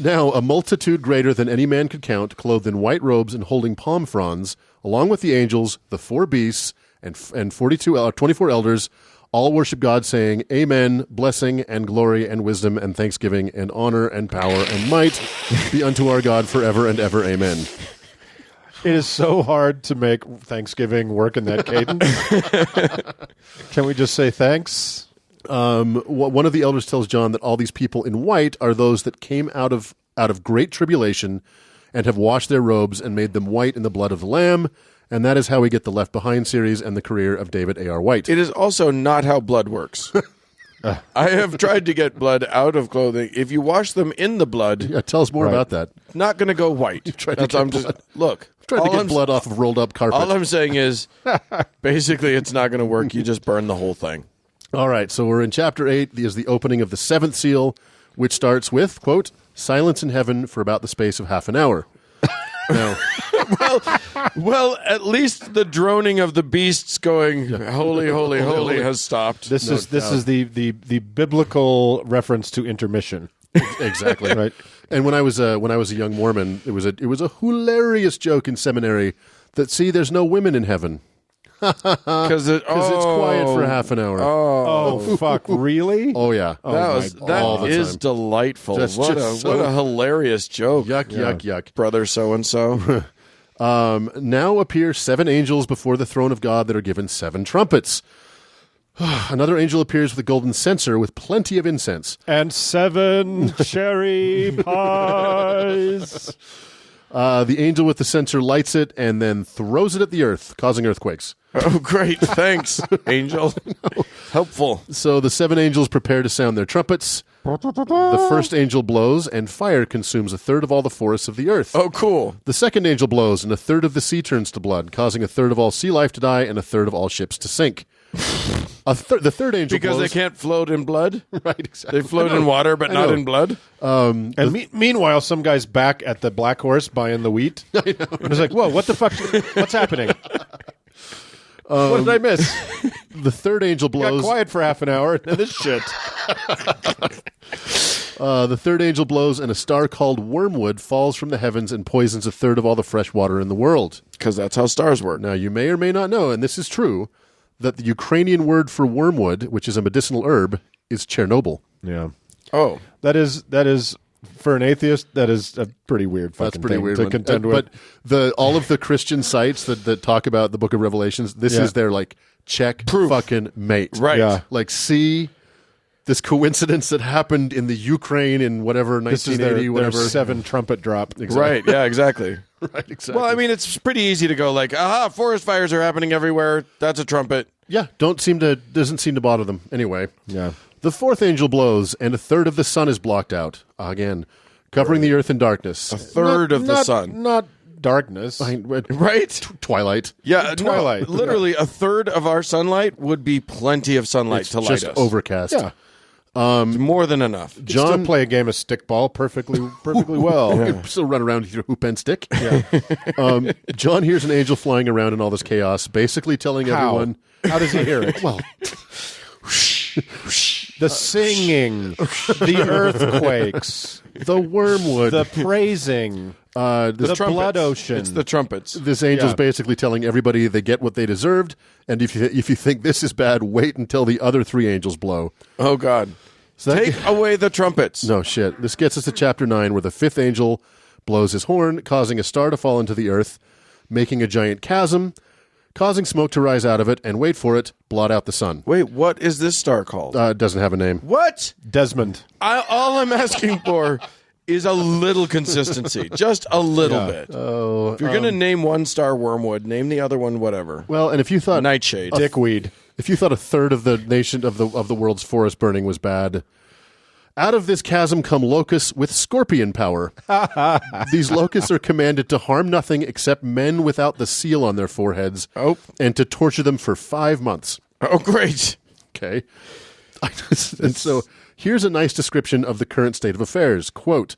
Now, a multitude greater than any man could count, clothed in white robes and holding palm fronds, along with the angels, the 4 beasts, and 24 elders, all worship God, saying, Amen, blessing and glory and wisdom and thanksgiving and honor and power and might be unto our God forever and ever. Amen. It is so hard to make Thanksgiving work in that cadence. Can we just say thanks? One of the elders tells John that all these people in white are those that came out of great tribulation and have washed their robes and made them white in the blood of the Lamb. And that is how we get the Left Behind series and the career of David A.R. White. It is also not how blood works. I have tried to get blood out of clothing. If you wash them in the blood, Yeah, tell us more about that. not going to go white. tried to get blood. Look, Trying to get blood off of rolled up carpet. all I'm saying is, basically, it's not going to work. You just burn the whole thing. All right, so we're in chapter 8. Is the opening of the 7th seal, which starts with, quote, silence in heaven for about the space of half an hour. Now, Well, at least the droning of the beasts going holy, holy, holy has stopped. This is the biblical reference to intermission. exactly. Right. And when I was a young Mormon, it was a hilarious joke in seminary that, see, there's no women in heaven. Because it's quiet for half an hour. Oh, fuck, really? Oh, yeah. That is delightful. That's What just a hilarious joke. Yuck. Brother so-and-so. Now appear 7 angels before the throne of God that are given 7 trumpets. Another angel appears with a golden censer with plenty of incense. And 7 cherry pies. The angel with the censer lights it and then throws it at the earth, causing earthquakes. Oh, great. Thanks, angel. Helpful. So the 7 angels prepare to sound their trumpets. The first angel blows, and fire consumes a third of all the forests of the earth. Oh, cool. The second angel blows, and a third of the sea turns to blood, causing a third of all sea life to die and a third of all ships to sink. The third angel Because blows. they can't float in blood? Right, exactly. They float in water, but not in blood? And meanwhile, some guy's back at the Black Horse buying the wheat. I know. And it's like, whoa, what the fuck? What's happening? What did I miss? The third angel blows. Got quiet for half an hour, and this shit. The third angel blows, and a star called wormwood falls from the heavens and poisons a third of all the fresh water in the world. Because that's how stars work. Now, you may or may not know, and this is true, that the Ukrainian word for wormwood, which is a medicinal herb, is Chernobyl. Yeah. Oh. That is for an atheist, that is a pretty weird fucking That's pretty thing weird to one. contend with. But all of the Christian sites that talk about the book of Revelations, this is their, like, check fucking mate. Right. Yeah. Like, see this coincidence that happened in the Ukraine in whatever, This is 1980, their whatever. 7 trumpet drop. Right, yeah, exactly. Right, exactly. Well, I mean, it's pretty easy to go like, aha, forest fires are happening everywhere. That's a trumpet. yeah, doesn't seem to bother them. Anyway. Yeah. The fourth angel blows, and a third of the sun is blocked out. Again, covering the earth in darkness. A third of the sun. Not darkness. Right? Twilight. Yeah, Twilight. No, literally, a third of our sunlight would be plenty of sunlight It's to light just us. overcast. Yeah. It's more than enough. Still John play a game of stickball perfectly well. still run around with your hoop and stick. Yeah. John hears an angel flying around in all this chaos, basically telling everyone. How does he hear it? Well, The singing, the earthquakes, the wormwood, the praising, the trumpets. blood ocean. It's the trumpets. this angel's Yeah. basically telling everybody they get what they deserved, and if you think this is bad, wait until the other 3 angels blow. Oh, God. So that- Take away the trumpets. No shit. This gets us to chapter 9, where the 5th angel blows his horn, causing a star to fall into the earth, making a giant chasm, causing smoke to rise out of it, and wait for it, blot out the sun. Wait, what is this star called? It doesn't have a name. What? Desmond. All I'm asking for is a little consistency. Just a little bit. Oh, If you're going to name one star wormwood, name the other one whatever. well, and if you thought Nightshade. Dickweed. if you thought a third of the nation of the world's forest burning was bad, out of this chasm come locusts with scorpion power. These locusts are commanded to harm nothing except men without the seal on their foreheads, Oh. and to torture them for 5 months. Oh, great. Okay. And so here's a nice description of the current state of affairs. Quote,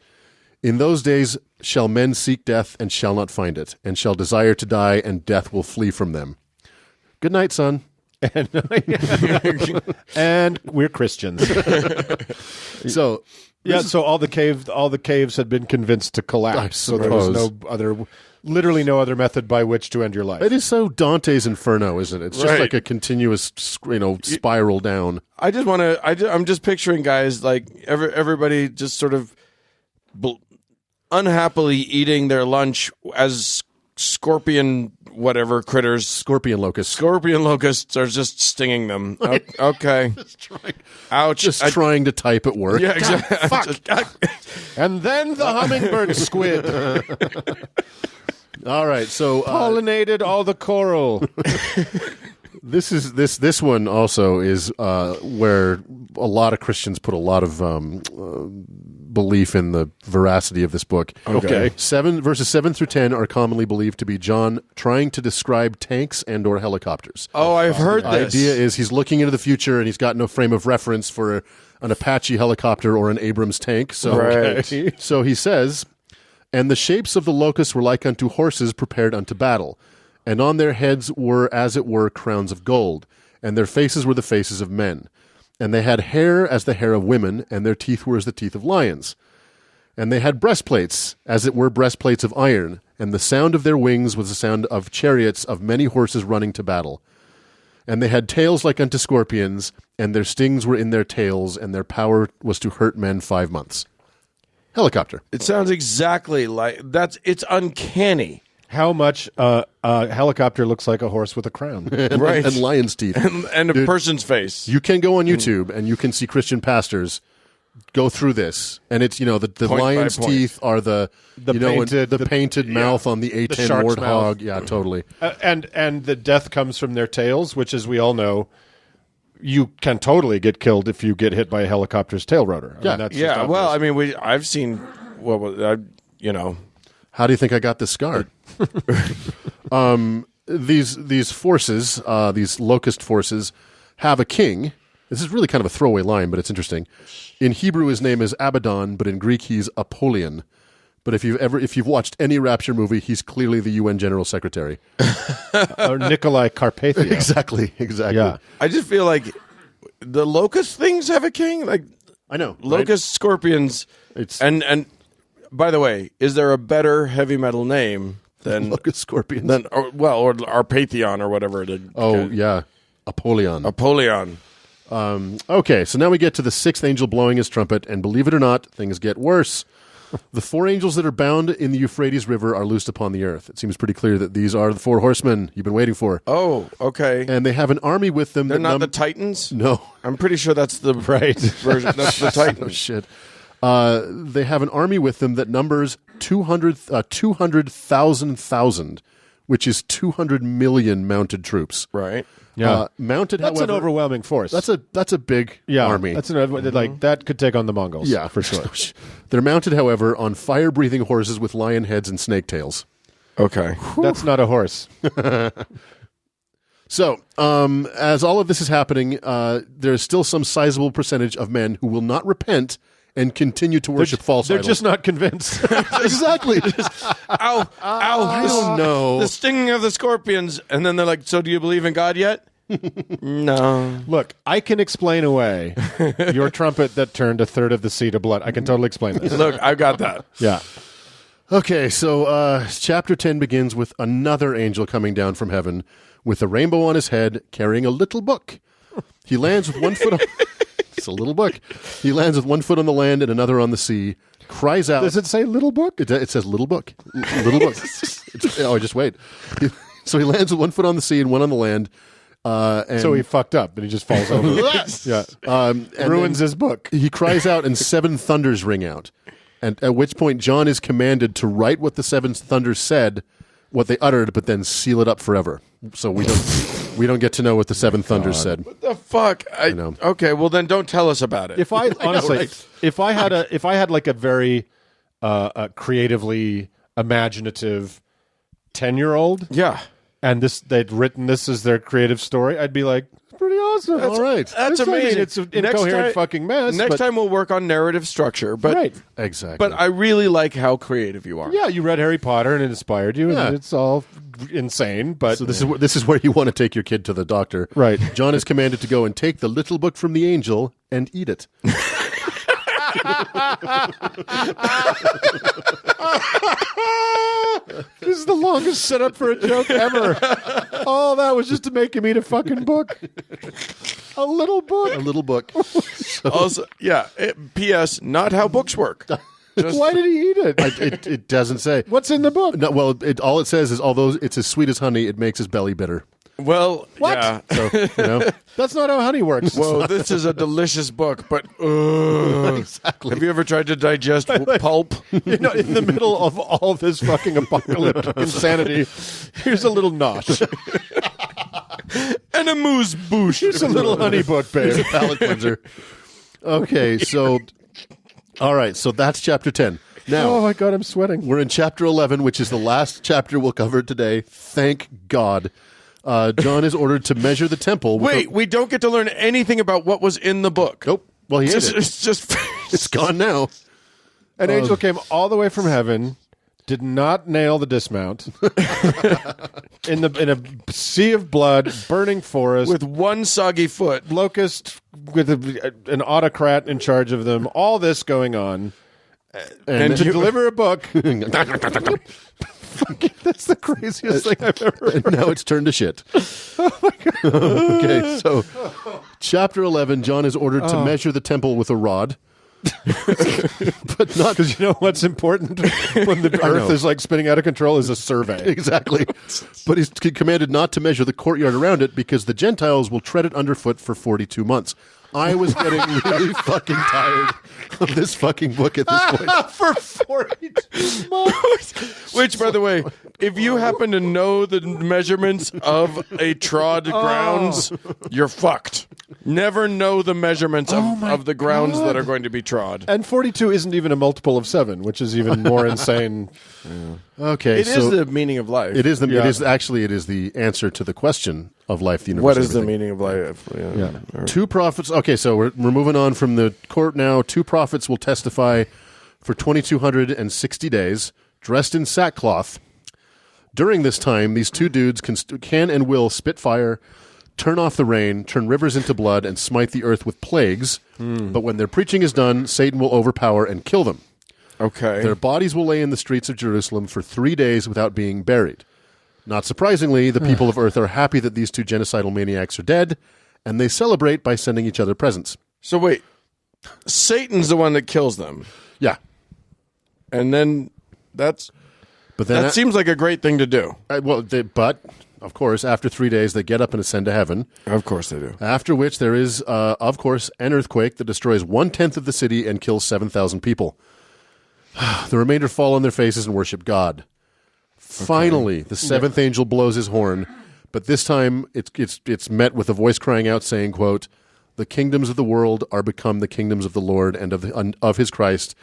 "In those days shall men seek death and shall not find it, and shall desire to die, and death will flee from them." Good night, son. And we're Christians. So yeah, so all the caves had been convinced to collapse. So there was literally no other method by which to end your life. it is so Dante's Inferno, isn't it? It's just like a continuous, spiral down. I just want to. I'm just picturing guys like everybody just sort of unhappily eating their lunch as scorpion whatever critters. Scorpion locusts. Scorpion locusts are just stinging them. Okay. Ouch. Just trying to type at work. Yeah, exactly. Fuck. And then the hummingbird squid All right, so pollinated all the coral. This one also is where a lot of Christians put a lot of belief in the veracity of this book. Okay. Verses 7 through 10 are commonly believed to be John trying to describe tanks and or helicopters. Oh, I've heard The this. idea is he's looking into the future and he's got no frame of reference for an Apache helicopter or an Abrams tank. So, Right. so he says, "And the shapes of the locusts were like unto horses prepared unto battle. And on their heads were, as it were, crowns of gold, and their faces were the faces of men. And they had hair as the hair of women, and their teeth were as the teeth of lions. And they had breastplates, as it were breastplates of iron, and the sound of their wings was the sound of chariots of many horses running to battle. And they had tails like unto scorpions, and their stings were in their tails, and their power was to hurt men 5 months." Helicopter. It sounds exactly like that's. It's uncanny. How much a helicopter looks like a horse with a crown. Right. And lion's teeth. And a person's face. You can go on YouTube and you can see Christian pastors go through this, and it's the Point by lion's point. teeth are the painted mouth on the A10 shark's warthog. mouth. Yeah, totally. And the death comes from their tails, which, as we all know, you can totally get killed if you get hit by a helicopter's tail rotor. I Yeah. mean, that's just Yeah. Well, obvious. I mean, I've seen what was How do you think I got this scar? These forces, these locust forces, have a king. This is really kind of a throwaway line, but it's interesting. In Hebrew, his name is Abaddon, but in Greek, he's Apollyon. But if you've watched any Rapture movie, he's clearly the UN General Secretary. Or Nikolai Carpathia. Exactly. Yeah. I just feel like the locust things have a king. Like I know. right? locust, scorpions, It's and by the way, is there a better heavy metal name than locust scorpions. or Arpatheon or whatever it is? Oh, yeah. Apollyon. Apollyon. Okay, so now we get to the sixth angel blowing his trumpet, and believe it or not, things get worse. The 4 angels that are bound in the Euphrates River are loosed upon the earth. It seems pretty clear that these are the 4 horsemen you've been waiting for. Oh, okay. And they have an army with them. They're that not the Titans? No. I'm pretty sure that's the Right. version. That's the Titans. Oh, shit. They have an army with them that numbers 200,000, which is 200 million mounted troops. Right. Yeah. Mounted, That's however, an overwhelming force. That's a big army. That's that could take on the Mongols. Yeah, for sure. They're mounted, however, on fire-breathing horses with lion heads and snake tails. Okay. That's not a horse. So, as all of this is happening, there's still some sizable percentage of men who will not repent and continue to worship false They're idols. just not convinced. Ow! Exactly. Ow! I don't know. The stinging of the scorpions, and then they're like, "So, do you believe in God yet?" No. Look, I can explain away your trumpet that turned a third of the sea to blood. I can totally explain this. Look, I got that. Yeah. Okay, so chapter 10 begins with another angel coming down from heaven with a rainbow on his head, carrying a little book. He lands with one foot on... It's a little book. He lands with one foot on the land and another on the sea, cries out... Does it say little book? It says little book. Little book. Just wait. So he lands with one foot on the sea and one on the land. And So he fucked up and he just falls over. Yeah. and Ruins then his book. He cries out and 7 thunders ring out. And at which point John is commanded to write what the 7 thunders said, what they uttered, but then seal it up forever. So we don't get to know what the 7 thunders said. What the fuck? I know. Okay, well then don't tell us about it. If I honestly, right? if I had like a very creatively imaginative 10-year-old, Yeah. and they'd written this as their creative story, I'd be like, pretty awesome. All right. That's I mean, amazing. it's an incoherent fucking mess. Next but, time we'll work on narrative structure. But right. Exactly. but I really like how creative you are. Yeah, you read Harry Potter and it inspired you, Yeah. and it's all insane. But So this is where you want to take your kid to the doctor. Right. John is commanded to go and take the little book from the angel and eat it. this is the longest setup for a joke ever. All that was just to make him eat a fucking book. A little book. A little book. Also, yeah. P.S. Not how books work. Why did he eat it? It doesn't say. What's in the book? No, well, all it says is although it's as sweet as honey, it makes his belly bitter. Well, What? yeah. So, you know, That's not how honey works. Whoa, this is a delicious book, but exactly. have you ever tried to digest pulp? You know, in the middle of all this fucking apocalyptic insanity, here's a little nosh. And a moose bouche. Here's a little honey book, babe. Palate cleanser. Okay, so all right, so that's chapter 10. Now, Oh my god, I'm sweating. we're in chapter 11, which is the last chapter we'll cover today. Thank God. John is ordered to measure the temple. With Wait, we don't get to learn anything about what was in the book. Nope. Well, he ate it. It's just It's gone now. An angel came all the way from heaven, did not nail the dismount. in a sea of blood, burning forest, with one soggy foot. locust with an autocrat in charge of them. All this going on, and to deliver a book. That's the craziest thing I've ever heard. And now it's turned to shit. Okay, so chapter 11, John is ordered to measure the temple with a rod. But not Because you know what's important when the earth is like spinning out of control is a survey. exactly. But he's commanded not to measure the courtyard around it because the Gentiles will tread it underfoot for 42 months. I was getting really fucking tired of this fucking book at this point. For 42 months. Which, by the way, if you happen to know the measurements of a trod grounds, you're fucked. Never know the measurements of the grounds that are going to be trod. And 42 isn't even a multiple of 7, which is even more insane. Okay, It so is the meaning of life. it is the Yeah. it is actually it is the answer to the question of life, the universe. What is the everything. meaning of life? Yeah. Two prophets. Okay, so we're moving on from the court now. Two prophets will testify for 2,260 days, dressed in sackcloth. During this time, these two dudes can and will spit fire, turn off the rain, turn rivers into blood, and smite the earth with plagues. But when their preaching is done, Satan will overpower and kill them. Okay. Their bodies will lay in the streets of Jerusalem for 3 days without being buried. Not surprisingly, the people of Earth are happy that these two genocidal maniacs are dead, and they celebrate by sending each other presents. So wait, Satan's the one that kills them, Yeah. and then But then that seems like a great thing to do. but of course, after 3 days, they get up and ascend to heaven. Of course they do. After which there is, of course, an earthquake that destroys 1/10 of the city and kills 7,000 people. The remainder fall on their faces and worship God. Finally, the seventh angel blows his horn, but this time it's met with a voice crying out, saying, quote, "The kingdoms of the world are become the kingdoms of the Lord and of his Christ,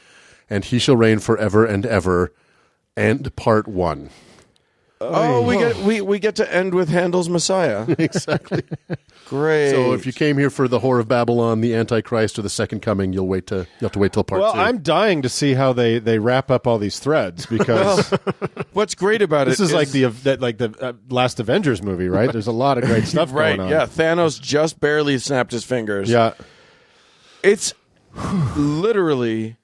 and he shall reign forever and ever." And part 1. Oh, we get to end with Handel's Messiah. Exactly. Great. So if you came here for the Whore of Babylon, the Antichrist, or the Second Coming, you'll have to wait till part 2. Well, I'm dying to see how they wrap up all these threads because What's great about this it is like the last Avengers movie, right? There's a lot of great stuff right. going on. Yeah, Thanos just barely snapped his fingers. Yeah. It's literally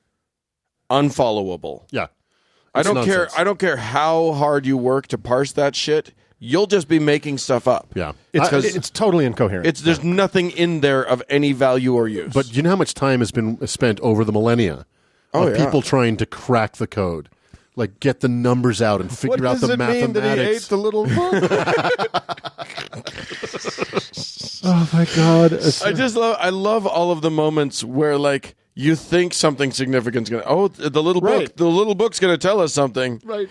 unfollowable. Yeah. I It's don't nonsense. care. I don't care how hard you work to parse that shit. You'll just be making stuff up. Yeah. It's totally incoherent. There's nothing in there of any value or use. But you know how much time has been spent over the millennia Oh, of yeah. people trying to crack the code, like get the numbers out and what figure out does the it mean that he ate mathematics. the little book? Oh my god! I love all of the moments where like you think something significant's gonna. Oh, the little Right. book. The little book's gonna tell us something. Right.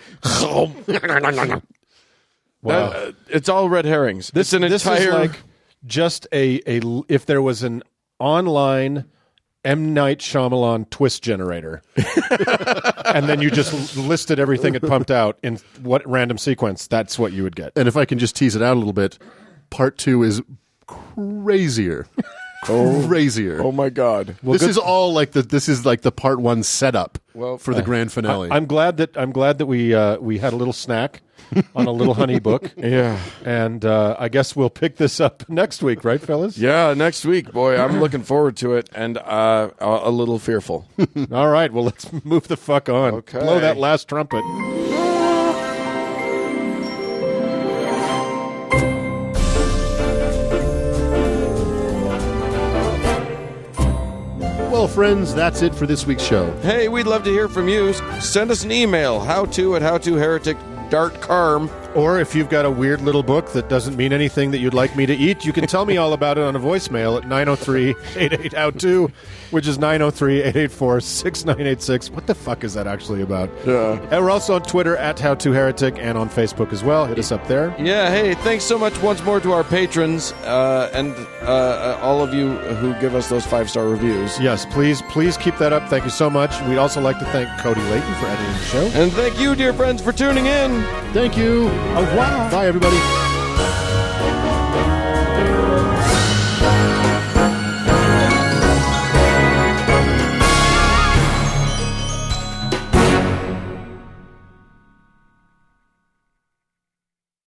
Wow. It's all red herrings. It's an this entire is like just a if there was an online M. Night Shyamalan twist generator, and then you just listed everything it pumped out in what random sequence. That's what you would get. And if I can just tease it out a little bit, part 2 is crazier. Crazier. Oh my God! This is all like the part one setup Well, for the grand finale. I'm glad that we had a little snack on a little honey book. Yeah, And I guess we'll pick this up next week, right, fellas? yeah. Next week, boy, I'm looking forward to it, and a little fearful. All right. Well, let's move the fuck on. Okay. Blow that last trumpet. Well, friends, that's it for this week's show. Hey, we'd love to hear from you. Send us an email, howto@howtoheretic.com. Or if you've got a weird little book that doesn't mean anything that you'd like me to eat, you can tell me all about it on a voicemail at 903-88-HOW-TO, which is 903-884-6986. What the fuck is that actually about? Yeah. And we're also on Twitter at HowToHeretic and on Facebook as well. Hit us up there. Yeah, hey, thanks so much once more to our patrons and all of you who give us those 5-star reviews. Yes, please keep that up. Thank you so much. We'd also like to thank Cody Layton for editing the show. And thank you, dear friends, for tuning in. Thank you. Au revoir. Bye, everybody.